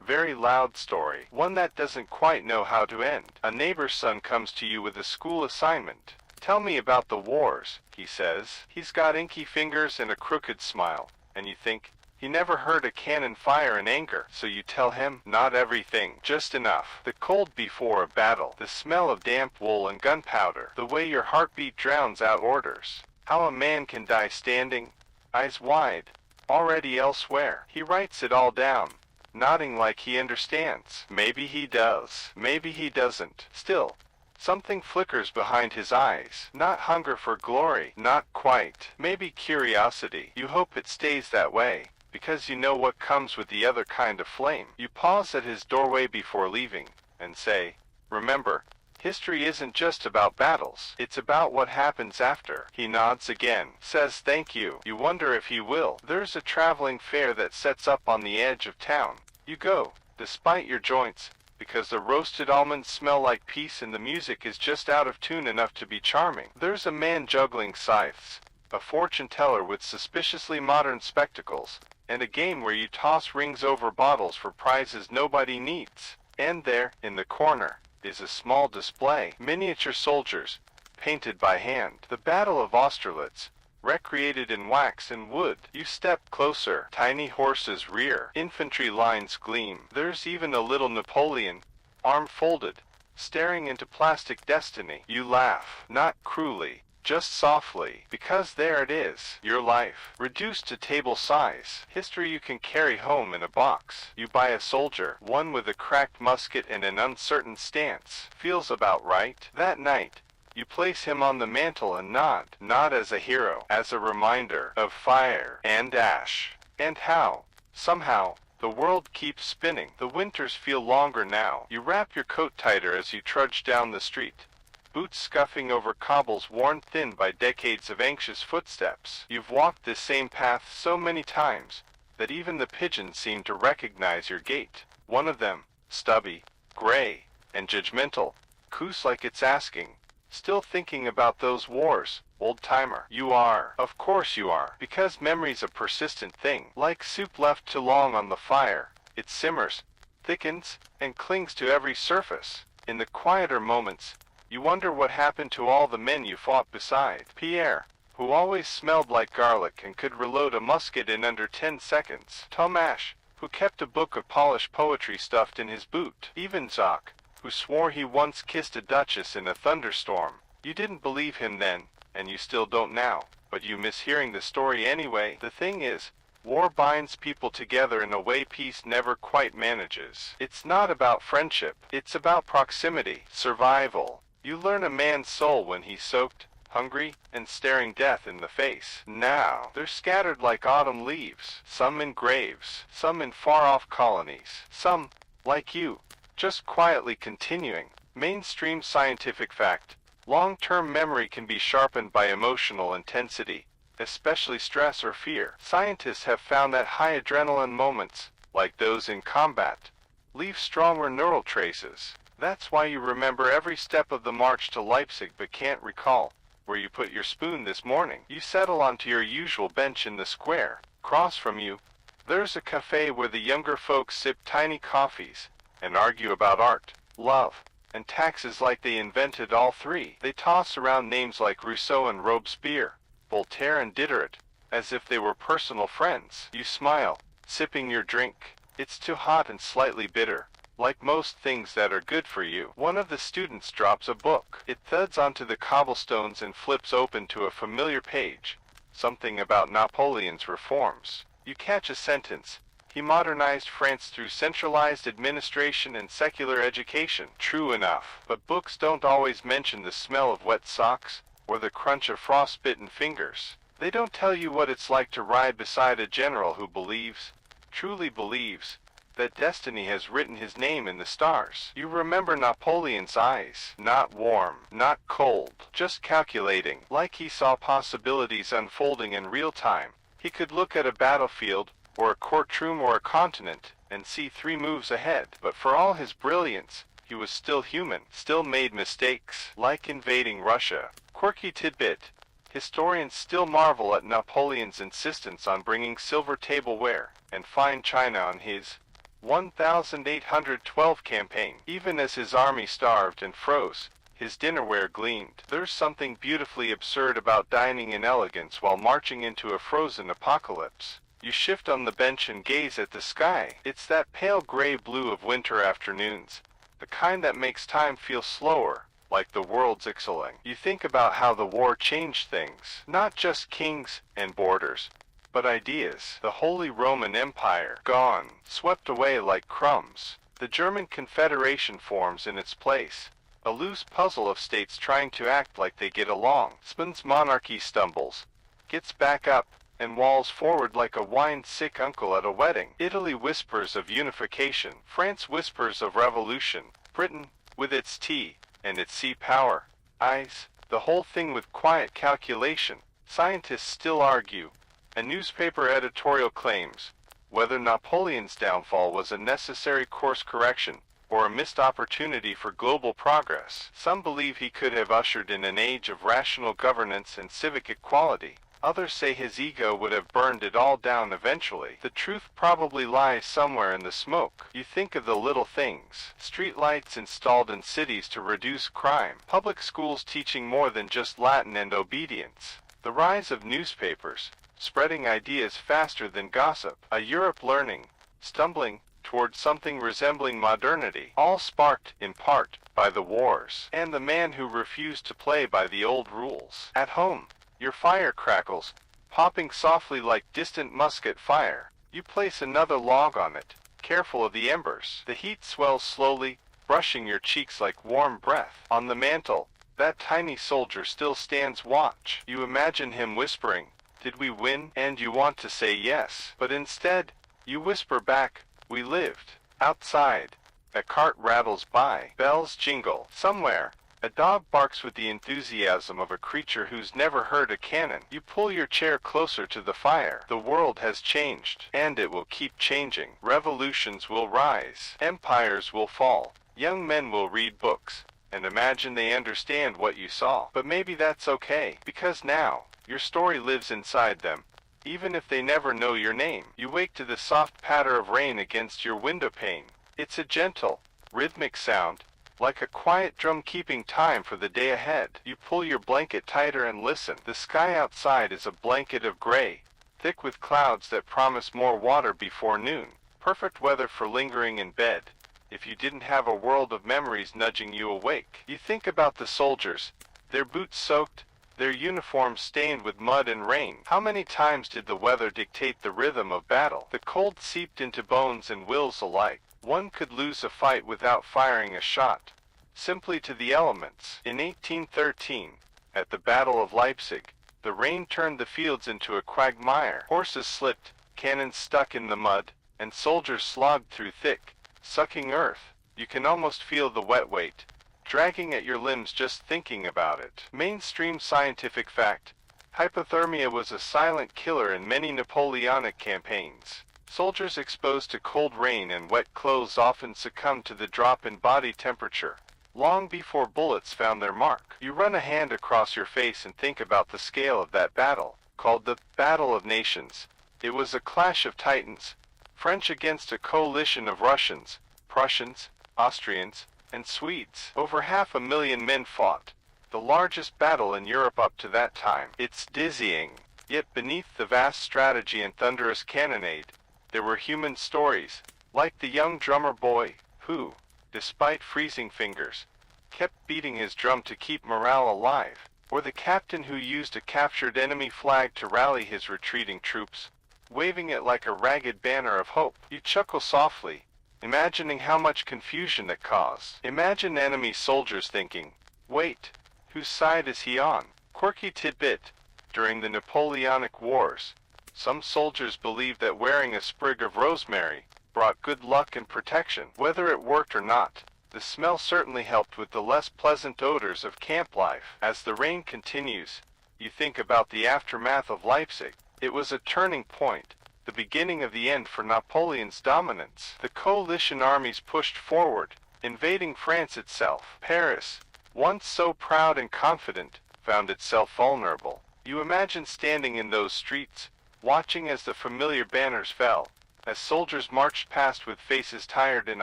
very loud story, one that doesn't quite know how to end. A neighbor's son comes to you with a school assignment. Tell me about the wars, he says. He's got inky fingers and a crooked smile, and you think, he never heard a cannon fire in anger. So you tell him, not everything, just enough. The cold before a battle, the smell of damp wool and gunpowder, the way your heartbeat drowns out orders. How a man can die standing, eyes wide, already elsewhere. He writes it all down, nodding like he understands. Maybe he does. Maybe he doesn't. Still, something flickers behind his eyes. Not hunger for glory. Not quite. Maybe curiosity. You hope it stays that way, because you know what comes with the other kind of flame. You pause at his doorway before leaving, and say, remember, History isn't just about battles. It's about what happens after. He nods again, says thank you. You wonder if he will. There's a traveling fair that sets up on the edge of town. You go, despite your joints, because the roasted almonds smell like peace and the music is just out of tune enough to be charming. There's a man juggling scythes, a fortune teller with suspiciously modern spectacles, and a game where you toss rings over bottles for prizes nobody needs. And there, in the corner, is a small display. Miniature soldiers, painted by hand. The Battle of Austerlitz, recreated in wax and wood. You step closer. Tiny horses rear. Infantry lines gleam. There's even a little Napoleon, arm folded, staring into plastic destiny. You laugh, not cruelly, just softly, because there it is, your life, reduced to table size. History you can carry home in a box. You buy a soldier, one with a cracked musket and an uncertain stance. Feels about right. That night, you place him on the mantle and nod, not as a hero, as a reminder of fire and ash, and how, somehow, the world keeps spinning. The winters feel longer now. You wrap your coat tighter as you trudge down the street, boots scuffing over cobbles worn thin by decades of anxious footsteps. You've walked this same path so many times that even the pigeons seem to recognize your gait. One of them, stubby, gray, and judgmental, coos like it's asking, still thinking about those wars, old-timer? You are. Of course you are. Because memory's a persistent thing. Like soup left too long on the fire, it simmers, thickens, and clings to every surface. In the quieter moments, you wonder what happened to all the men you fought beside. Pierre, who always smelled like garlic and could reload a musket in under 10 seconds. Tomash, who kept a book of polished poetry stuffed in his boot. Even Jacques, who swore he once kissed a duchess in a thunderstorm. You didn't believe him then, and you still don't now, but you miss hearing the story anyway. The thing is, war binds people together in a way peace never quite manages. It's not about friendship. It's about proximity, survival. You learn a man's soul when he's soaked, hungry, and staring death in the face. Now, they're scattered like autumn leaves, some in graves, some in far-off colonies, some, like you, just quietly continuing. Mainstream scientific fact: long-term memory can be sharpened by emotional intensity, especially stress or fear. Scientists have found that high adrenaline moments, like those in combat, leave stronger neural traces. That's why you remember every step of the march to Leipzig but can't recall where you put your spoon this morning. You settle onto your usual bench in the square. Across from you, there's a cafe where the younger folks sip tiny coffees and argue about art, love, and taxes like they invented all three. They toss around names like Rousseau and Robespierre, Voltaire and Diderot, as if they were personal friends. You smile, sipping your drink. It's too hot and slightly bitter, like most things that are good for you. One of the students drops a book. It thuds onto the cobblestones and flips open to a familiar page, something about Napoleon's reforms. You catch a sentence: he modernized France through centralized administration and secular education. True enough, but books don't always mention the smell of wet socks or the crunch of frostbitten fingers. They don't tell you what it's like to ride beside a general who believes, truly believes, that destiny has written his name in the stars. You remember Napoleon's eyes, not warm, not cold, just calculating, like he saw possibilities unfolding in real time. He could look at a battlefield, or a courtroom or a continent, and see 3 moves ahead. But for all his brilliance, he was still human, still made mistakes, like invading Russia. Quirky tidbit: historians still marvel at Napoleon's insistence on bringing silver tableware and fine china on his 1812 campaign. Even as his army starved and froze, his dinnerware gleamed. There's something beautifully absurd about dining in elegance while marching into a frozen apocalypse. You shift on the bench and gaze at the sky. It's that pale gray blue of winter afternoons, the kind that makes time feel slower, like the world's exhaling. You think about how the war changed things, not just kings and borders, but ideas. The Holy Roman Empire, gone, swept away like crumbs. The German Confederation forms in its place, a loose puzzle of states trying to act like they get along. Spain's monarchy stumbles, gets back up, and walls forward like a wine-sick uncle at a wedding. Italy whispers of unification. France whispers of revolution. Britain, with its tea, And its sea power, eyes, the whole thing with quiet calculation. Scientists still argue. A newspaper editorial claims whether Napoleon's downfall was a necessary course correction or a missed opportunity for global progress. Some believe he could have ushered in an age of rational governance and civic equality. Others say his ego would have burned it all down eventually. The truth probably lies somewhere in the smoke. You think of the little things. Street lights installed in cities to reduce crime. Public schools teaching more than just Latin and obedience. The rise of newspapers, spreading ideas faster than gossip. A Europe learning, stumbling, towards something resembling modernity, all sparked, in part, by the wars. And the man who refused to play by the old rules. At home, your fire crackles, popping softly like distant musket fire. You place another log on it, careful of the embers. The heat swells slowly, brushing your cheeks like warm breath. On the mantel, that tiny soldier still stands watch. You imagine him whispering, "Did we win?" And you want to say yes. But instead, you whisper back, "We lived." Outside, a cart rattles by. Bells jingle. Somewhere, a dog barks with the enthusiasm of a creature who's never heard a cannon. You pull your chair closer to the fire. The world has changed, and it will keep changing. Revolutions will rise. Empires will fall. Young men will read books and imagine they understand what you saw. But maybe that's okay, because now, your story lives inside them, even if they never know your name. You wake to the soft patter of rain against your window pane. It's a gentle, rhythmic sound, like a quiet drum keeping time for the day ahead. You pull your blanket tighter and listen. The sky outside is a blanket of gray, thick with clouds that promise more water before noon. Perfect weather for lingering in bed, if you didn't have a world of memories nudging you awake. You think about the soldiers, their boots soaked, their uniforms stained with mud and rain. How many times did the weather dictate the rhythm of battle? The cold seeped into bones and wills alike. One could lose a fight without firing a shot, simply to the elements. In 1813, at the Battle of Leipzig, the rain turned the fields into a quagmire. Horses slipped, cannons stuck in the mud, and soldiers slogged through thick, sucking earth. You can almost feel the wet weight dragging at your limbs just thinking about it. Mainstream scientific fact: hypothermia was a silent killer in many Napoleonic campaigns. Soldiers exposed to cold rain and wet clothes often succumbed to the drop in body temperature, long before bullets found their mark. You run a hand across your face and think about the scale of that battle, called the Battle of Nations. It was a clash of titans, French against a coalition of Russians, Prussians, Austrians, and Swedes. Over 500,000 men fought, the largest battle in Europe up to that time. It's dizzying. Yet beneath the vast strategy and thunderous cannonade, there were human stories, like the young drummer boy, who, despite freezing fingers, kept beating his drum to keep morale alive, or the captain who used a captured enemy flag to rally his retreating troops, waving it like a ragged banner of hope. You chuckle softly, imagining how much confusion it caused. Imagine enemy soldiers thinking, "Wait, whose side is he on?" Quirky tidbit: during the Napoleonic Wars, some soldiers believed that wearing a sprig of rosemary brought good luck and protection. Whether it worked or not, the smell certainly helped with the less pleasant odors of camp life. As the rain continues, you think about the aftermath of Leipzig. It was a turning point, the beginning of the end for Napoleon's dominance. The coalition armies pushed forward, invading France itself. Paris, once so proud and confident, found itself vulnerable. You imagine standing in those streets, watching as the familiar banners fell, as soldiers marched past with faces tired and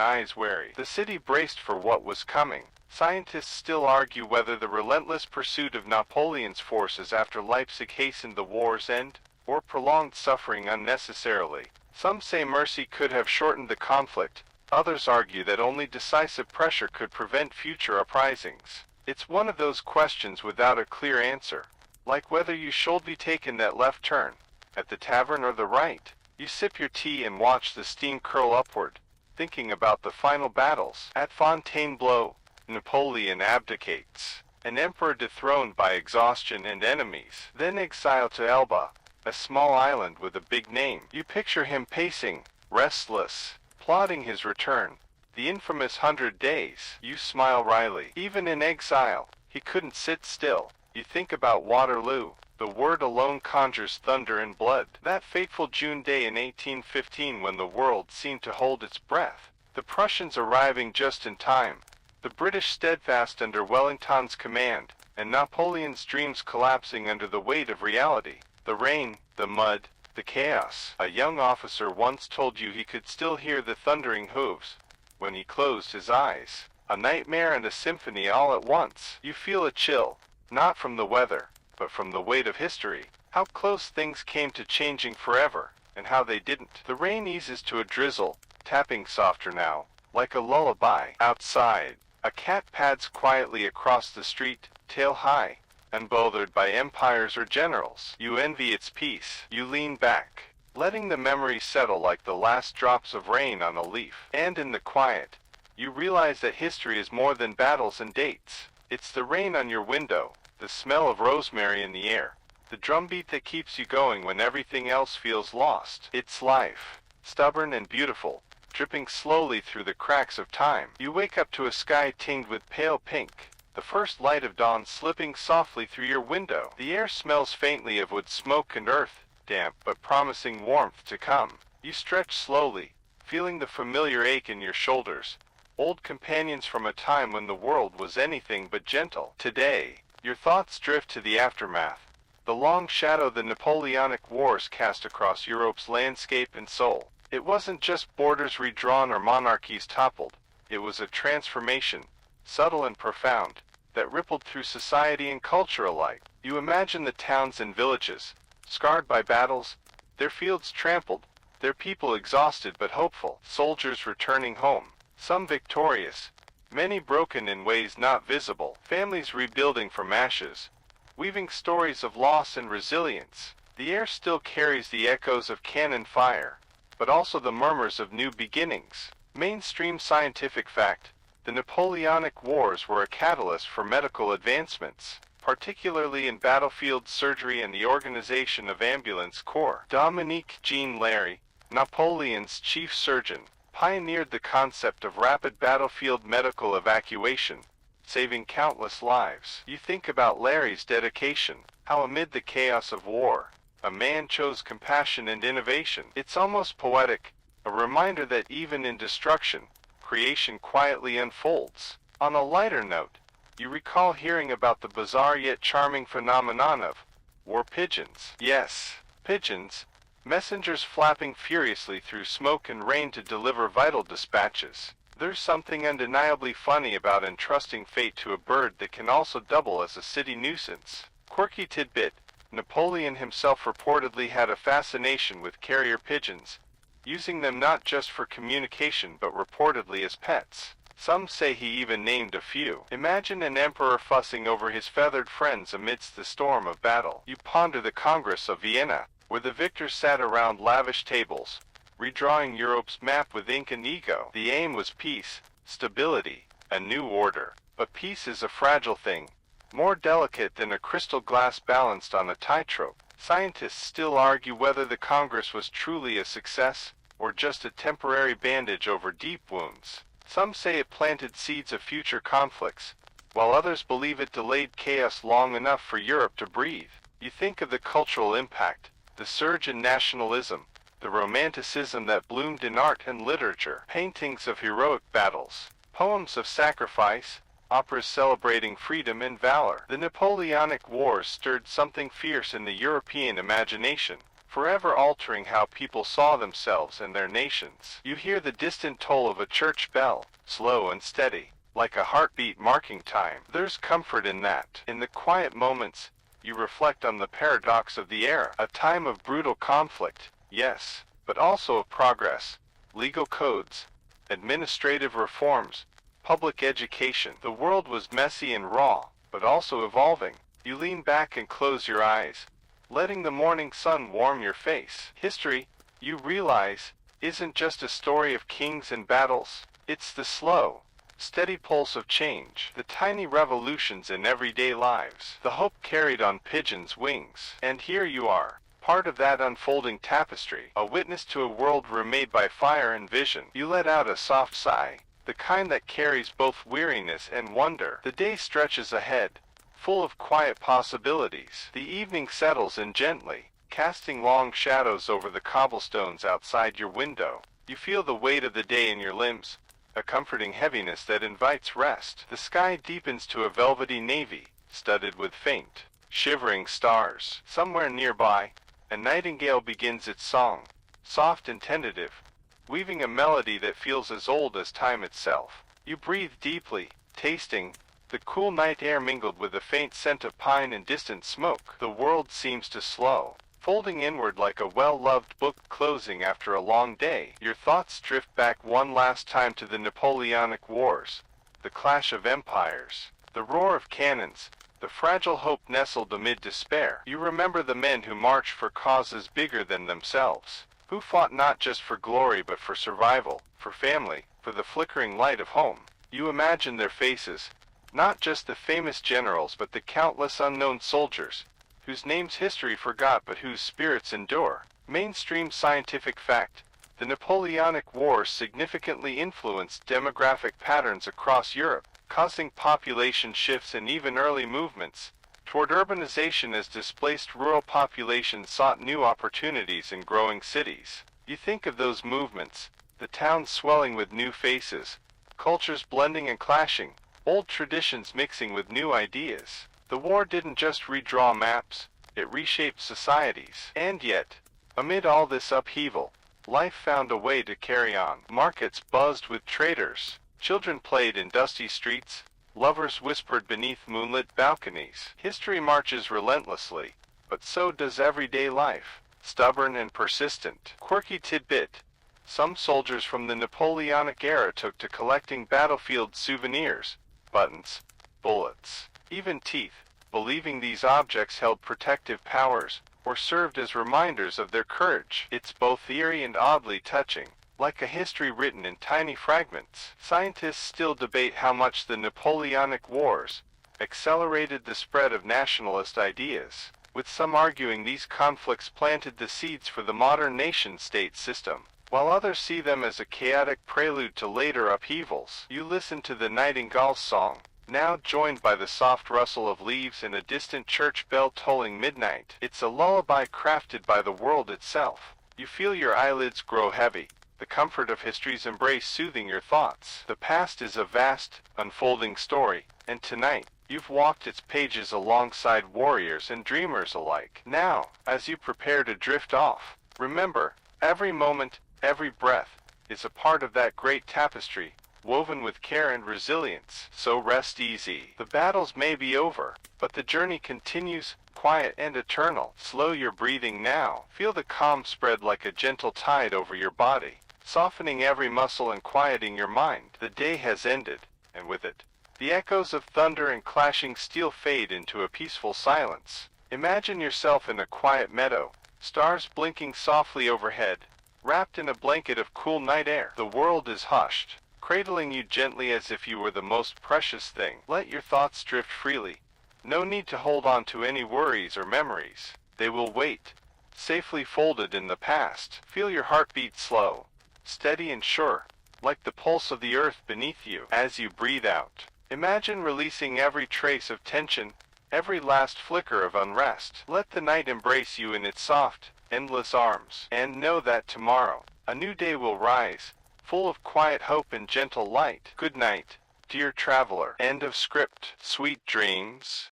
eyes weary. The city braced for what was coming. Scientists still argue whether the relentless pursuit of Napoleon's forces after Leipzig hastened the war's end, or prolonged suffering unnecessarily. Some say mercy could have shortened the conflict. Others argue that only decisive pressure could prevent future uprisings. It's one of those questions without a clear answer, like whether you should be taken that left turn, at the tavern or the right. You sip your tea and watch the steam curl upward, thinking about the final battles. At Fontainebleau, Napoleon abdicates, an emperor dethroned by exhaustion and enemies. Then exile to Elba, a small island with a big name. You picture him pacing, restless, plotting his return, The infamous 100 Days. You smile wryly. Even in exile, he couldn't sit still. You think about Waterloo. The word alone conjures thunder and blood. That fateful June day in 1815 when the world seemed to hold its breath. The Prussians arriving just in time. The British steadfast under Wellington's command, and Napoleon's dreams collapsing under the weight of reality. The rain, the mud, the chaos. A young officer once told you he could still hear the thundering hooves when he closed his eyes. A nightmare and a symphony all at once. You feel a chill, not from the weather, but from the weight of history. How close things came to changing forever, and how they didn't. The rain eases to a drizzle, tapping softer now, like a lullaby. Outside, a cat pads quietly across the street, tail high, unbothered by empires or generals. You envy its peace. You lean back, letting the memory settle like the last drops of rain on a leaf. And in the quiet, you realize that history is more than battles and dates. It's the rain on your window, the smell of rosemary in the air, the drumbeat that keeps you going when everything else feels lost. It's life, stubborn and beautiful, dripping slowly through the cracks of time. You wake up to a sky tinged with pale pink, the first light of dawn slipping softly through your window. The air smells faintly of wood smoke and earth, damp but promising warmth to come. You stretch slowly, feeling the familiar ache in your shoulders, old companions from a time when the world was anything but gentle. Today, your thoughts drift to the aftermath, the long shadow the Napoleonic Wars cast across Europe's landscape and soul. It wasn't just borders redrawn or monarchies toppled. It was a transformation, subtle and profound, that rippled through society and culture alike. You imagine the towns and villages, scarred by battles, their fields trampled, their people exhausted but hopeful, soldiers returning home, some victorious, many broken in ways not visible, families rebuilding from ashes, weaving stories of loss and resilience. The air still carries the echoes of cannon fire, but also the murmurs of new beginnings. Mainstream scientific fact: the Napoleonic Wars were a catalyst for medical advancements, particularly in battlefield surgery and the organization of ambulance corps. Dominique Jean Larrey, Napoleon's chief surgeon, pioneered the concept of rapid battlefield medical evacuation, saving countless lives. You think about Larry's dedication, how amid the chaos of war, a man chose compassion and innovation. It's almost poetic, a reminder that even in destruction, creation quietly unfolds. On a lighter note, you recall hearing about the bizarre yet charming phenomenon of war pigeons. Yes, pigeons, messengers flapping furiously through smoke and rain to deliver vital dispatches. There's something undeniably funny about entrusting fate to a bird that can also double as a city nuisance. Quirky tidbit: Napoleon himself reportedly had a fascination with carrier pigeons, using them not just for communication but reportedly as pets. Some say he even named a few. Imagine an emperor fussing over his feathered friends amidst the storm of battle. You ponder the Congress of Vienna, where the victors sat around lavish tables, redrawing Europe's map with ink and ego. The aim was peace, stability, a new order. But peace is a fragile thing, more delicate than a crystal glass balanced on a tightrope. Scientists still argue whether the Congress was truly a success, or just a temporary bandage over deep wounds. Some say it planted seeds of future conflicts, while others believe it delayed chaos long enough for Europe to breathe. You think of the cultural impact, the surge in nationalism, the romanticism that bloomed in art and literature, paintings of heroic battles, poems of sacrifice, operas celebrating freedom and valor. The Napoleonic Wars stirred something fierce in the European imagination, forever altering how people saw themselves and their nations. You hear the distant toll of a church bell, slow and steady, like a heartbeat marking time. There's comfort in that. In the quiet moments, you reflect on the paradox of the era, a time of brutal conflict, yes, but also of progress, legal codes, administrative reforms, public education. The world was messy and raw, but also evolving. You lean back and close your eyes, letting the morning sun warm your face. History, you realize, isn't just a story of kings and battles. It's the slow, steady pulse of change, the tiny revolutions in everyday lives, the hope carried on pigeons' wings. And here you are, part of that unfolding tapestry, a witness to a world remade by fire and vision. You let out a soft sigh, the kind that carries both weariness and wonder. The day stretches ahead, full of quiet possibilities. The evening settles in gently, casting long shadows over the cobblestones outside your window. You feel the weight of the day in your limbs, a comforting heaviness that invites rest. The sky deepens to a velvety navy, studded with faint, shivering stars. Somewhere nearby, a nightingale begins its song, soft and tentative, weaving a melody that feels as old as time itself. You breathe deeply, tasting the cool night air mingled with the faint scent of pine and distant smoke. The world seems to slow, folding inward like a well-loved book closing after a long day. Your thoughts drift back one last time to the Napoleonic Wars, the clash of empires, the roar of cannons, the fragile hope nestled amid despair. You remember the men who marched for causes bigger than themselves, who fought not just for glory but for survival, for family, for the flickering light of home. You imagine their faces, not just the famous generals but the countless unknown soldiers, whose names history forgot but whose spirits endure. Mainstream scientific fact: the Napoleonic Wars significantly influenced demographic patterns across Europe, causing population shifts and even early movements toward urbanization as displaced rural populations sought new opportunities in growing cities. You think of those movements, the towns swelling with new faces, cultures blending and clashing, old traditions mixing with new ideas. The war didn't just redraw maps, it reshaped societies. And yet, amid all this upheaval, life found a way to carry on. Markets buzzed with traders, children played in dusty streets, lovers whispered beneath moonlit balconies. History marches relentlessly, but so does everyday life, stubborn and persistent. Quirky tidbit: some soldiers from the Napoleonic era took to collecting battlefield souvenirs, buttons, bullets, even teeth, believing these objects held protective powers, or served as reminders of their courage. It's both eerie and oddly touching, like a history written in tiny fragments. Scientists still debate how much the Napoleonic Wars accelerated the spread of nationalist ideas, with some arguing these conflicts planted the seeds for the modern nation-state system, while others see them as a chaotic prelude to later upheavals. You listen to the nightingale's song, now joined by the soft rustle of leaves and a distant church bell tolling midnight. It's a lullaby crafted by the world itself. You feel your eyelids grow heavy, the comfort of history's embrace soothing your thoughts. The past is a vast, unfolding story, and tonight, you've walked its pages alongside warriors and dreamers alike. Now, as you prepare to drift off, remember, every moment, every breath, is a part of that great tapestry, woven with care and resilience. So rest easy. The battles may be over, but the journey continues, quiet and eternal. Slow your breathing now. Feel the calm spread like a gentle tide over your body, softening every muscle and quieting your mind. The day has ended, and with it, the echoes of thunder and clashing steel fade into a peaceful silence. Imagine yourself in a quiet meadow, stars blinking softly overhead, wrapped in a blanket of cool night air. The world is hushed, cradling you gently as if you were the most precious thing. Let your thoughts drift freely. No need to hold on to any worries or memories. They will wait, safely folded in the past. Feel your heartbeat slow, steady and sure, like the pulse of the earth beneath you. As you breathe out, imagine releasing every trace of tension, every last flicker of unrest. Let the night embrace you in its soft, endless arms. And know that tomorrow, a new day will rise, full of quiet hope and gentle light. Good night, dear traveler. End of script. Sweet dreams.